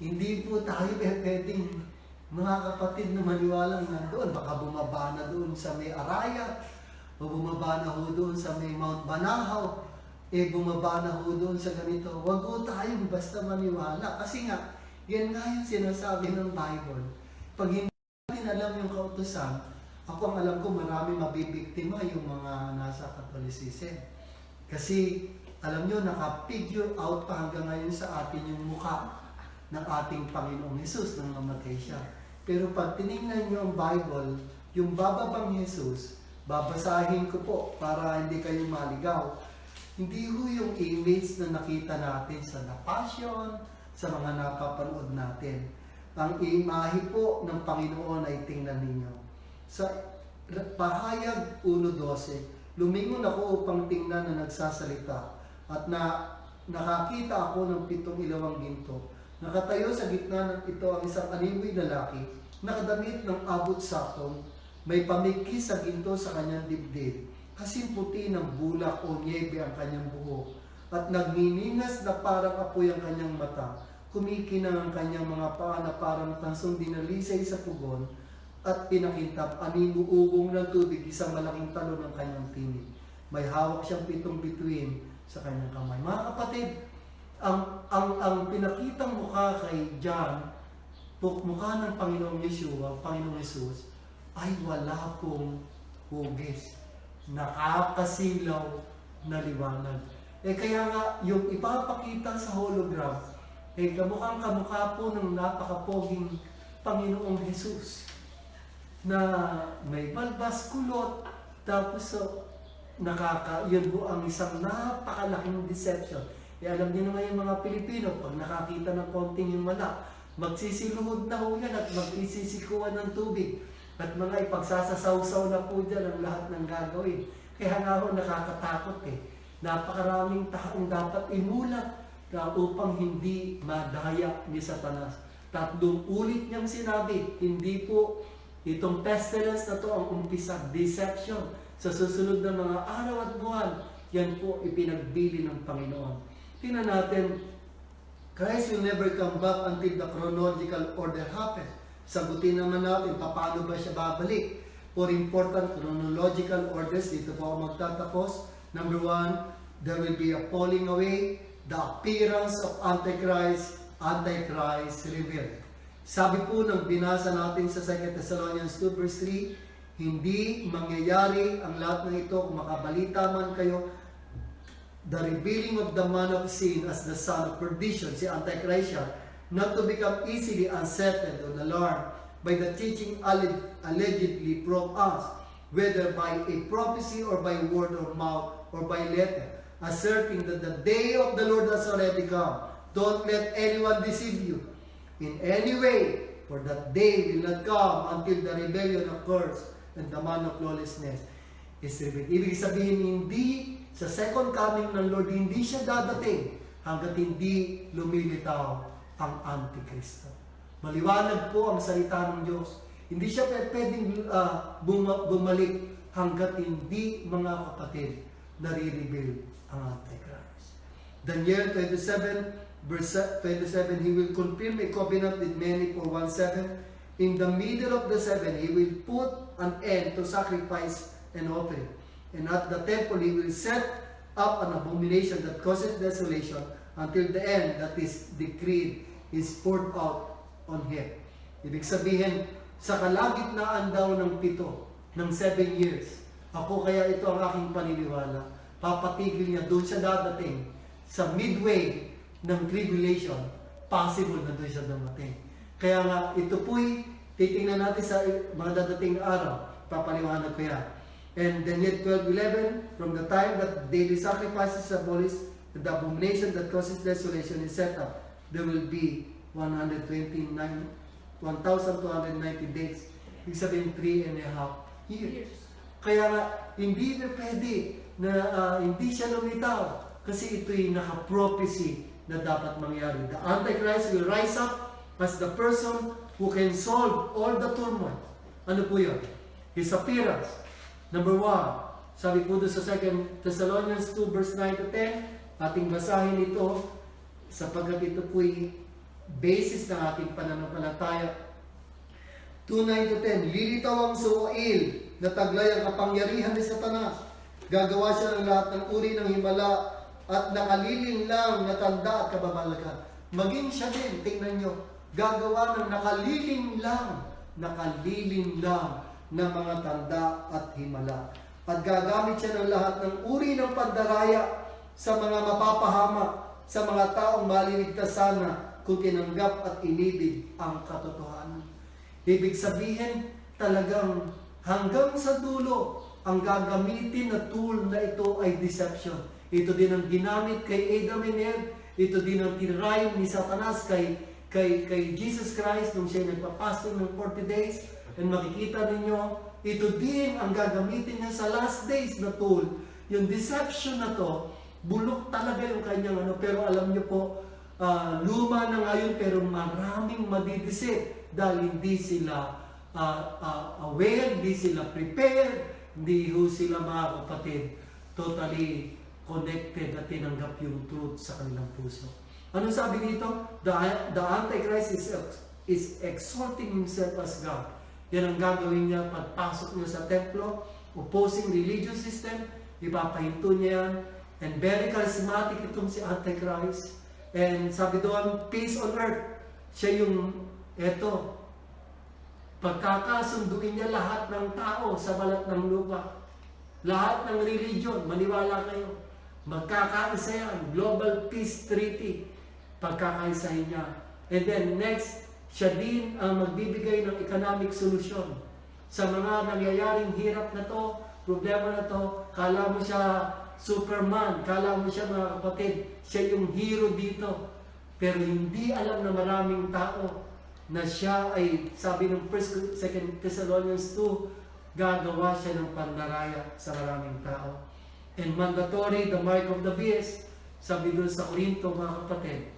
hindi po tayo pwedeng mga kapatid na maniwalang nandoon. Baka bumaba na doon sa may Arayat, o bumaba na ho doon sa may Mount Banahaw, bumaba na ho doon sa ganito. Huwag ho tayong basta maniwala. Kasi nga, yan nga yung sinasabi ng Bible. Pag hindi natin alam yung kautusan, ako ang alam ko marami mabibiktima yung mga nasa Catholicism. Kasi, alam nyo, naka-figure out pa hanggang ngayon sa atin yung mukha ng ating Panginoong Jesus nang namatay siya. Pero pag tinignan nyo ang Bible, yung bababang Jesus, babasahin ko po para hindi kayo maligaw. Hindi ho yung image na nakita natin sa The Passion, sa mga napapanood natin. Ang imahe po ng Panginoon ay tingnan ninyo. Sa Pahayag 1:12, lumingon ako upang tingnan na nagsasalita at nakakita ako ng 7 ilawang ginto. Nakatayo sa gitna ng ito ang isang animoy lalaki, nakadamit ng abot sakong, may pamigki sa ginto sa kanyang dibdib, kasing puti ng bulak o niebe ang kanyang buhok, at nagniningas na parang apoy ang kanyang mata, kumikinang ang kanyang mga paa na parang tansong dinalisay sa pugon, at pinakintap ugong ng tubig isang malaking talon ng kanyang tinig. May hawak siyang 7 bituin sa kanyang kamay. Mga kapatid, ang pinakitang mukha kay John, mukha ng Panginoong Yeshua, Panginoong Jesus, ay wala pong hugis. Nakakasilaw na liwanag. Kaya nga, yung ipapakita sa hologram, kamukha po ng napakapoging Panginoong Jesus na may balbas, kulot, tapos yun po ang isang napakalaking deception. Alam niyo naman yung mga Pilipino, pag nakakita ng konting himala, magsisiluhod na ho yan at magsisisikuan ng tubig. At mga ipagsasasaw-saw na po dyan ang lahat ng gagawin. Kaya nga ho nakakatakot Napakaraming taong dapat imulat upang hindi madaya ni Satanas. 3 ulit niyang sinabi, hindi po itong pestilence na to ang umpisa, deception. Sa susunod na mga araw at buwan, yan po ipinagbili ng Panginoon. Tingnan natin, Christ will never come back until the chronological order happens. Sagutin naman natin, paano ba siya babalik? For important chronological orders, dito po ako magtatapos. Number 1, there will be a falling away, the appearance of Antichrist revealed. Sabi po ng binasa natin sa 2 Thessalonians 2 verse 3, hindi mangyayari ang lahat ng ito kung makabalita man kayo. The revealing of the man of sin as the son of perdition, si Antichrist siya, not to become easily unsettled or alarmed by the teaching allegedly from us, whether by a prophecy or by word or mouth or by letter, asserting that the day of the Lord has already come. Don't let anyone deceive you in any way, For that day will not come until the rebellion occurs and the man of lawlessness is revealed. Ibig sabihin, hindi sa second coming ng Lord, hindi siya dadating hanggat hindi lumilitaw ang Antikristo. Maliwanag po ang salita ng Diyos. Hindi siya pwedeng bumalik hanggat hindi, mga kapatid, nare-reveal ang Antichrist. Daniel 27, verse 27, He will confirm a covenant with many for 1/7. In the middle of the 7, He will put an end to sacrifice and offering. And at the temple, He will set up an abomination that causes desolation until the end that is decreed is poured out on Him. Ibig sabihin, sa kalagitnaan daw ng 7 years, ako kaya ito ang aking paniniwala, papatigil niya, doon siya dadating. Sa midway ng tribulation, possible na doon siya dumating. Kaya nga, ito po'y titingnan natin sa mga dadating na araw, papaliwanag ko yan. And Daniel 12:11, from the time that daily sacrifices are abolished, the abomination that causes desolation is set up, there will be 1,290 days. Ibig sabihin, 3.5 years. Kaya nga, hindi na pwede na hindi siya lumitaw. Kasi ito'y naka-prophecy na dapat mangyari. The Antichrist will rise up as the person who can solve all the turmoil. Ano po yun? His appearance. Number 1, sabi po doon sa 2 Thessalonians 2 verse 9 to 10, ating basahin ito sapagkat ito po'y basis ng ating pananampalataya. 2:9 to 10, lilitaw ang Suwail na taglay ang kapangyarihan ni Satanas. Gagawa siya ng lahat ng uri ng himala at nakaliling lang na tanda at kababalaghan. Maging siya din, tingnan nyo, gagawa ng nakaliling lang na mga tanda at himala. At gagamit siya ng lahat ng uri ng pandaraya sa mga mapapahamak, sa mga taong maliligtas sana kung tinanggap at inibig ang katotohanan. Ibig sabihin, talagang hanggang sa dulo, ang gagamitin na tool na ito ay deception. Ito din ang ginamit kay Adam and Eve. Ito din ang tinry ni Satanas kay Jesus Christ nung siya nagpapasting ng 40 days. And makikita ninyo, ito din ang gagamitin niya sa last days na tool. Yung deception na to, bulok talaga yung kanyang pero alam niyo po, luma na ngayon pero maraming madidisip dahil hindi sila aware, hindi sila prepared, hindi ho sila, mga kapatid, totally connected at tinanggap yung truth sa kanilang puso. Ano sabi dito? The Antichrist is exalting himself as God. Yan ang gagawin niya pagpasok niya sa templo, opposing religious system, ipapahinto niya yan, and very charismatic itong si Antichrist. And sabi doon, peace on earth. Siya yung, pagkakasunduin niya lahat ng tao sa balat ng lupa. Lahat ng religion, maniwala kayo. Magkakaisa yan. Global Peace Treaty. Pagkakaisahin niya. And then next, siya din ang magbibigay ng economic solution. Sa mga nangyayaring hirap na to, problema na to, kala mo siya Superman, kala mo siya, mga kapatid, siya yung hero dito. Pero hindi alam na maraming tao na siya ay, sabi ng 2 Thessalonians 2, gagawa siya ng pandaraya sa maraming tao. And mandatory, the mark of the beast, sabi doon sa Korinto, mga kapatid,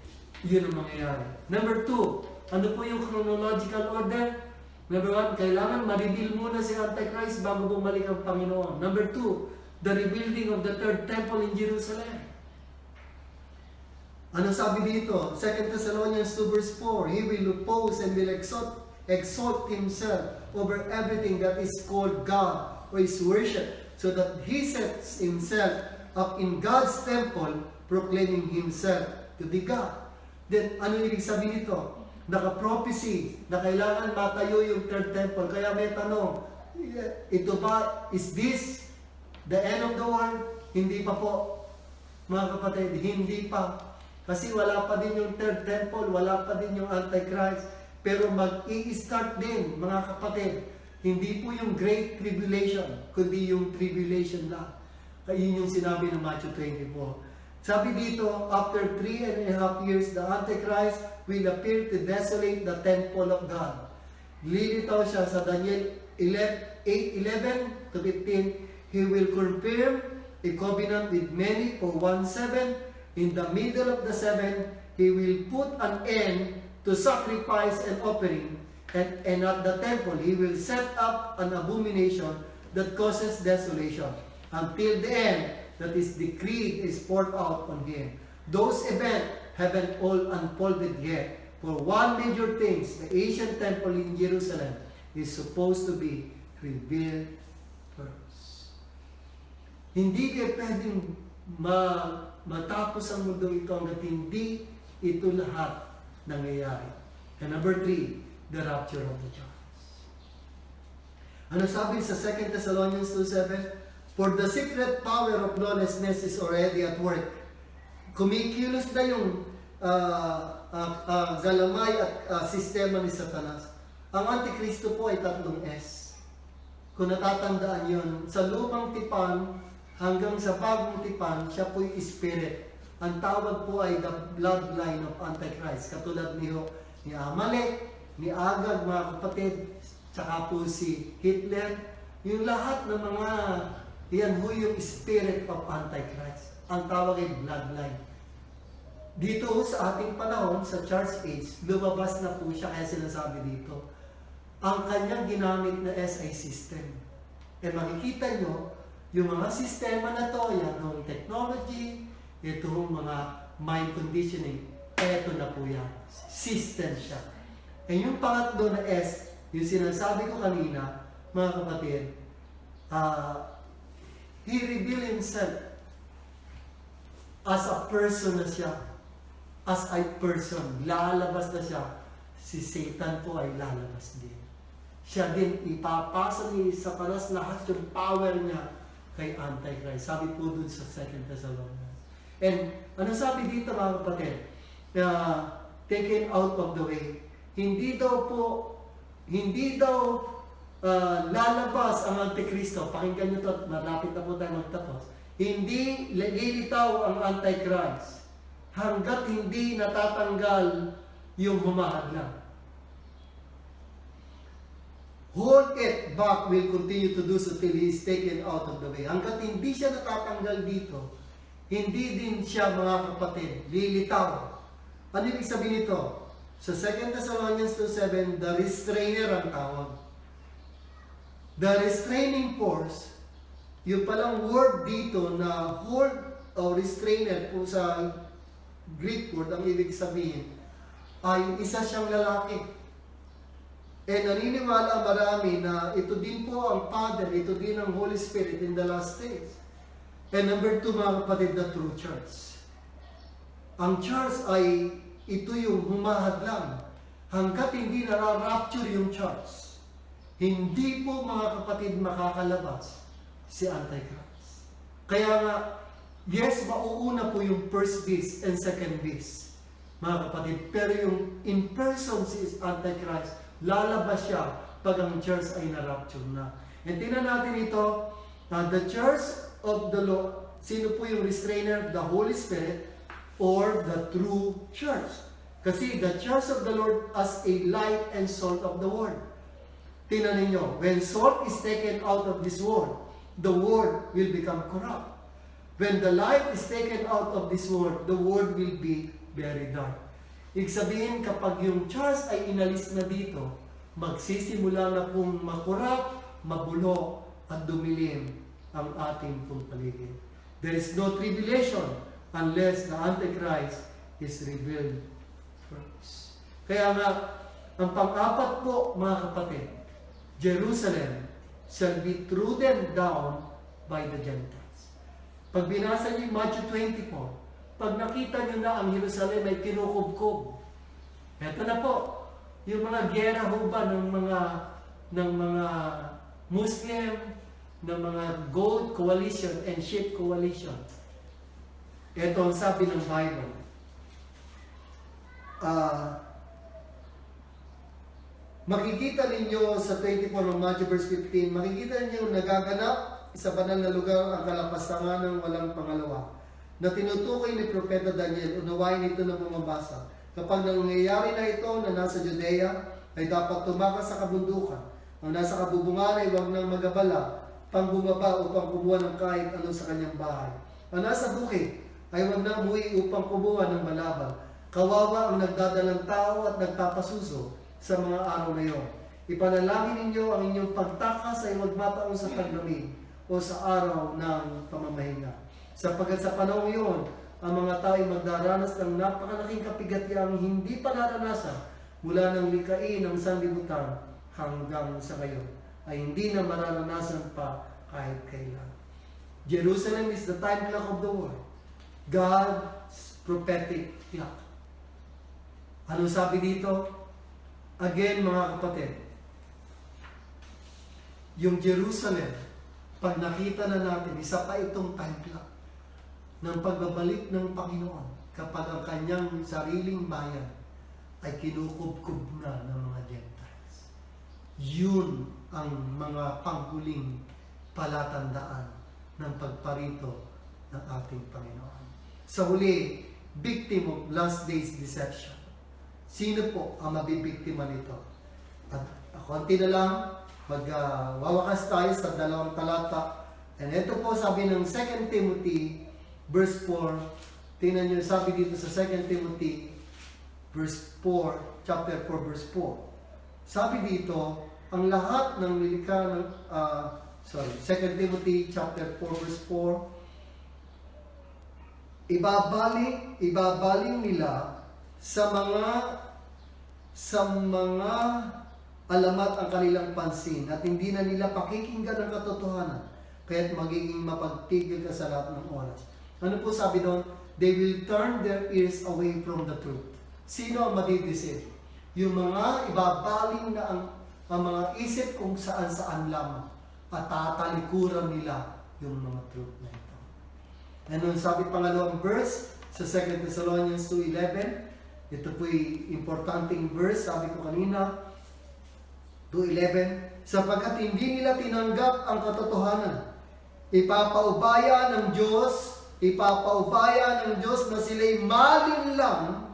yun ang mangyayari. Number 2, ano po yung chronological order? Number 1, kailangan ma-reveal muna si Antichrist bago bumalik ang Panginoon. Number 2, the rebuilding of the third temple in Jerusalem. Ano sabi dito? 2 Thessalonians 2 verse 4, He will oppose and will exalt himself over everything that is called God or is worship, so that He sets Himself up in God's temple, proclaiming Himself to be God. Then, ano ibig sabihin nito? Naka-prophecy na kailangan matayo yung third temple. Kaya may tanong, ito ba, is this the end of the world? Hindi pa po, mga kapatid, hindi pa. Kasi wala pa din yung third temple, wala pa din yung Antichrist. Pero mag-i-start din, mga kapatid, hindi po yung Great Tribulation, kundi yung Tribulation lang. Yun yung sinabi ng Matthew 24. Sabi dito, after 3.5 years, the Antichrist will appear to desolate the temple of God. Lilitaw siya sa Daniel 8:11 to 15. He will confirm a covenant with many for 1/7. In the middle of the 7, He will put an end to sacrifice and offering. And at the temple, He will set up an abomination that causes desolation until the end that is decreed is poured out on Him. Those events haven't all unfolded yet. For one major thing, the ancient temple in Jerusalem is supposed to be rebuilt first. Hindi kayo pwedeng matapos ang mundo ito hanggat hindi ito lahat nangyayari. And number 3, the rapture of the church. Ano sabi sa 2 Thessalonians 2:7? For the secret power of lawlessness is already at work. Kumikilos na yung galamay at sistema ni Satanas. Ang Antikristo po ay 3 S. Kung natatandaan yun, sa lumang tipan hanggang sa bagong tipan, siya po yung spirit. Ang tawag po ay the bloodline of Antichrist. Katulad ni Amalek, ni Agag, mga kapatid, tsaka po si Hitler. Yung lahat ng mga, yan po yung spirit of Antichrist. Ang tawag ay bloodline. Dito sa ating panahon, sa church age, lumabas na po siya, kaya sinasabi dito. Ang kanyang ginamit na SI system. E makikita nyo, yung mga sistema na to, yan yung technology, ito mga mind conditioning, eto na po yan. System siya. E yung pangatlo na S, yung sinasabi ko kanina, mga kapatid, He revealed Himself as a person na siya. As a person. Lalabas na siya. Si Satan po ay lalabas din. Siya din, ipapasa ni Satanas lahat yung power niya kay Antichrist. Sabi po dun sa 2 Thessalonians. And ano sabi dito mga kapatid? Taken out of the way. Hindi daw lalabas ang Antikristo. Pakinggan nyo ito at malapit na po tayo magtapos. Hindi lilitaw ang Antichrist hanggat hindi natatanggal yung humahadlang. Hold it back will continue to do so till he is taken out of the way. Hanggat hindi siya natatanggal dito, hindi din siya, mga kapatid, lilitaw. Ano ibig sabihin nito? Sa 2 Thessalonians 2:7, the restrainer ang tawag. The restraining force, yung palang word dito na hold o restrainer po sa Greek word, ang ibig sabihin, ay isa siyang lalaki. Naniniwala marami na ito din po ang Father, ito din ang Holy Spirit in the last days. And number 2, mga kapatid, the true church. Ang church ay ito yung humahadlang. Hanggat hindi nara-rapture yung church, hindi po, mga kapatid, makakalabas si Antichrist. Kaya nga, yes, mauuna po yung first beast and second beast, mga kapatid. Pero yung in person si Antichrist, lalabas siya pag ang church ay na-rapture na. And tingnan natin ito, the church of the Lord, sino po yung restrainer? The Holy Spirit or the true church. Kasi the church of the Lord as a light and salt of the world. Tingnan ninyo, when salt is taken out of this world, the world will become corrupt. When the light is taken out of this world, the world will be very dark. Ibig sabihin, kapag yung church ay inalis na dito, magsisimula na pong makurap, mabulo, at dumilim ang ating pong paligid. There is no tribulation unless the Antichrist is revealed first. Kaya nga, ang pang-apat po, mga kapatid, Jerusalem shall be trodden down by the Gentiles. Pag binasa niyo yung Matthew 24, pag nakita nyo na ang Jerusalem ay kinukubkob. Eto na po, yung mga gera ho ba ng mga Muslim, ng mga goat coalition and sheep coalition. Eto ang sabi ng Bible. Makikita ninyo sa 24 ng Matthew verse 15, makikita ninyo nagaganap sa banal na lugar ang kalapastangan ng walang pangalawa na tinutukoy ni Propeta Daniel. Unawain ito na bumabasa. Kapag nangyayari na ito na nasa Judea, ay dapat tumakas sa kabundukan. Ang nasa kabubungan ay huwag nang magabala, pang bumaba upang kumuha ng kahit ano sa kanyang bahay. Ang nasa bukid ay huwag nang umuwi upang kumuha ng malabang. Kawawa ang nagdadalang tao at nagpapasuso sa mga araw na iyon. Ipanalangin ninyo ang inyong pagtakas ay huwag mataon sa taglamig o sa araw ng pamamahinga. Sapagkat sa panahon iyon, ang mga tao ay magdaranas ng napakalaking kapigatyang hindi pa naranasan mula ng likhain ng sanlibutan hanggang sa ngayon, ay hindi na mararanasan pa kahit kailan. Jerusalem is the time clock of the world. God's prophetic clock. Ano sabi dito? Again, mga kapatid, yung Jerusalem, pag nakita na natin, isa pa itong time clock ng pagbabalik ng Panginoon kapag ang kanyang sariling bayan ay kinukubkub na ng mga Gentiles. Yun ang mga panghuling palatandaan ng pagparito ng ating Panginoon. Sa huli, victim of last days deception. Sino po ang mabibiktima nito? At konti na lang, magwawakas tayo sa 2 talata. And ito po sabi ng 2 Timothy verse 4. Tingnan nyo, sabi dito sa 2 Timothy verse 4, chapter 4 verse 4. Sabi dito, ang lahat ng nilikha ng 2 Timothy chapter 4 verse 4, ibabaling nila sa mga alamat ang kanilang pansin at hindi na nila pakikinggan ang katotohanan, kaya't magiging mapagtigil ka sa lahat ng oras. Ano po sabi doon? They will turn their ears away from the truth. Sino ang madideceive? Yung mga ibabaling na ang mga isip kung saan-saan lamang at tatalikuran nila yung mga truth na ito. And nung sabi pangalawang verse sa 2 Thessalonians 2:11, ito po'y importanteng verse, sabi ko kanina, 2:11, sapagkat hindi nila tinanggap ang katotohanan. Ipapaubaya ng Diyos na sila'y malinlang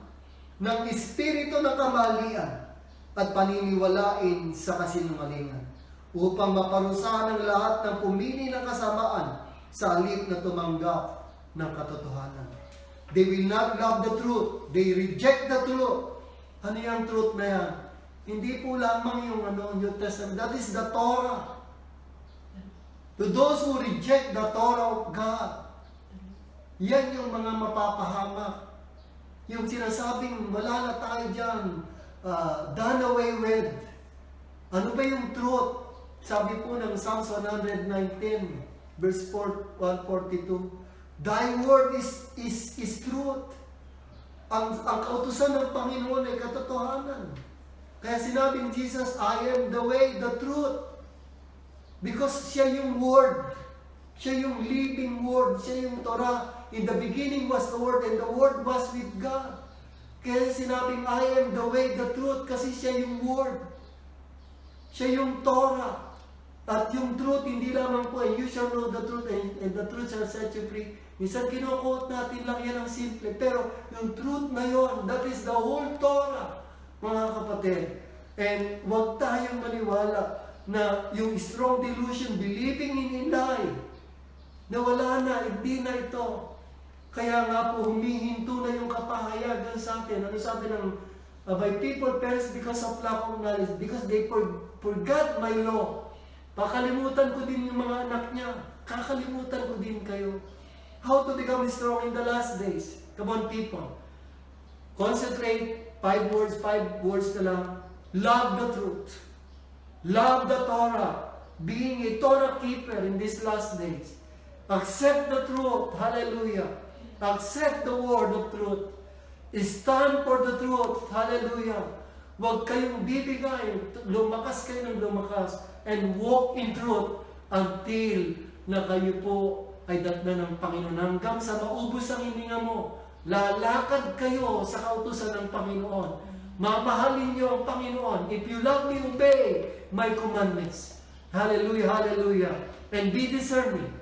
ng espiritu ng kamalian at paniniwalain sa kasinungalingan upang maparusahan ang lahat ng pumili ng kasamaan sa halip na tumanggap ng katotohanan. They will not love the truth. They reject the truth. Ano yung truth na yan? Hindi po lamang yung New Testament. That is the Torah. To those who reject the Torah of God, yan yung mga mapapahamak. Yung sinasabing, wala na tayo dyan, done away with. Ano ba yung truth? Sabi po ng Psalms 119, verse 142, Thy word is truth. Ang kautusan ng Panginoon ay katotohanan. Kaya sinabi ni Jesus, I am the way, the truth. Because siya yung word. Siya yung living word. Siya yung Torah. In the beginning was the Word, and the Word was with God. Kaya sinabing, I am the way, the truth, kasi siya yung Word. Siya yung Torah. At yung truth, hindi lamang po, you shall know the truth, and the truth shall set you free. Minsan kinuquote natin lang yan ang simple, pero yung truth na yun, that is the whole Torah, mga kapatid. And huwag tayong maniwala na yung strong delusion, believing in a lie, na wala na, hindi na ito. Kaya nga po, humihinto na yung kapahayagan sa atin. Ano sabi ng, my people perish because of lack of knowledge, because they forgot my law. Pakalimutan ko din yung mga anak niya. Kakalimutan ko din kayo. How to become strong in the last days? Come on, people. Concentrate, 5 words na lang. Love the truth. Love the Torah. Being a Torah keeper in these last days. Accept the truth. Hallelujah. Accept the word of truth. Stand for the truth. Hallelujah. Huwag kayong bibigay. Lumakas kayo ng lumakas. And walk in truth until na kayo po ay datna ng Panginoon. Hanggang sa maubos ang hininga mo. Lalakad kayo sa kautusan ng Panginoon. Mamahalin niyo ang Panginoon. If you love me, obey my commandments. Hallelujah, hallelujah. And be discerning.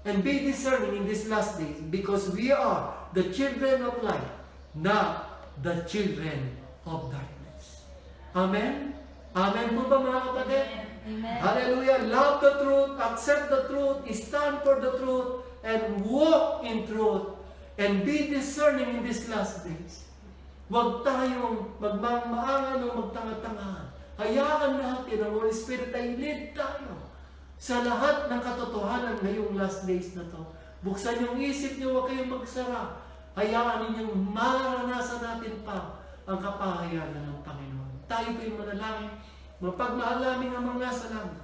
And be discerning in these last days, because we are the children of light, not the children of darkness. Amen? Amen po ba mga kapatid? Amen. Hallelujah. Love the truth, accept the truth, stand for the truth, and walk in truth, and be discerning in these last days. Huwag tayong magmamaangan o magtanga-tangahan. Hayaan natin ang Holy Spirit ay lead tayo sa lahat ng katotohanan ngayong last days na to. Buksan yung isip niyo, huwag kayong magsara. Hayaan ninyong maranasan natin pa ang kapahayanan ng Panginoon. Tayo po'y manalangin. Mapagmahal namin ang mga nasa langit.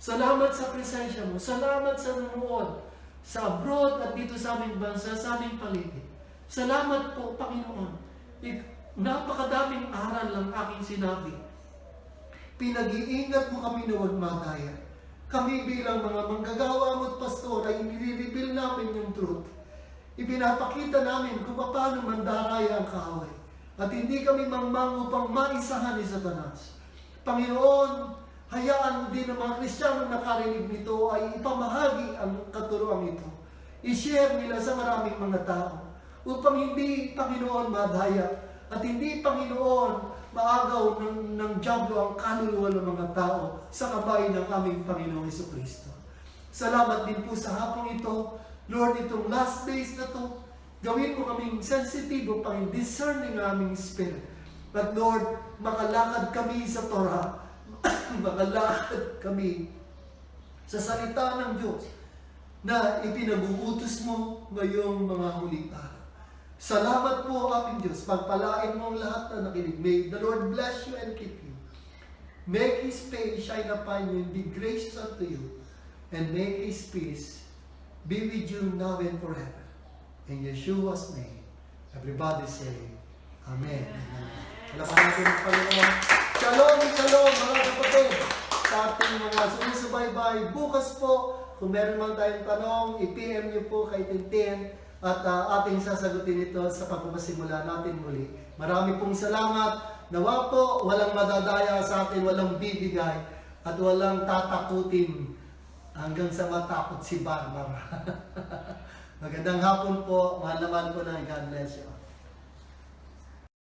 Salamat sa presensya mo. Salamat sa nanonood sa abroad at dito sa aming bansa, sa aming paligid. Salamat po, Panginoon. Napakadaming aral lang aking sinabi. Pinag-iingat mo kami na huwag madaya. Kami bilang mga manggagawa mo at pastor ay nire-reveal namin yung truth. Ipinapakita namin kung paano mandaraya ang kaaway. At hindi kami mangmang upang maisahan ni Satanas. Panginoon, hayaan mo din ang mga Kristiyanong nakarinig nito ay ipamahagi ang katuruan ito. I-share nila sa maraming mga tao upang hindi, Panginoon, madaya at hindi, Panginoon, maagaw ng dyablo ang kaluluwa ng mga tao sa kamay ng aming Panginoong Jesucristo. Salamat din po sa hapong ito. Lord, itong last days na to, gawin mo kaming sensitive upang discerning ang aming spirit. But Lord, makalakad kami sa Torah, makalakad kami sa salita ng Diyos na ipinag-uutos mo ngayong mga huling araw. Salamat po aming Diyos. Pagpalain mo ang lahat na nakinig. May the Lord bless you and keep you. Make His face shine upon you and be gracious unto you. And make His peace be with you now and forever. In Yeshua's name. Everybody say, Amen. Palapakan natin ang Panginoon. Shalom, shalom mga kapatid. Sa ating mga sumusubaybay, bukas po, kung meron man tayong tanong, i-PM niyo po kay Tintin at ating sasagutin ito sa pagpapasimula natin muli. Marami pong salamat. Nawa po, walang madadaya sa atin, walang bibigay, at walang tatakutin hanggang sa matakot si Barbara. Magandang hapon po. Mahal naman po na God bless you.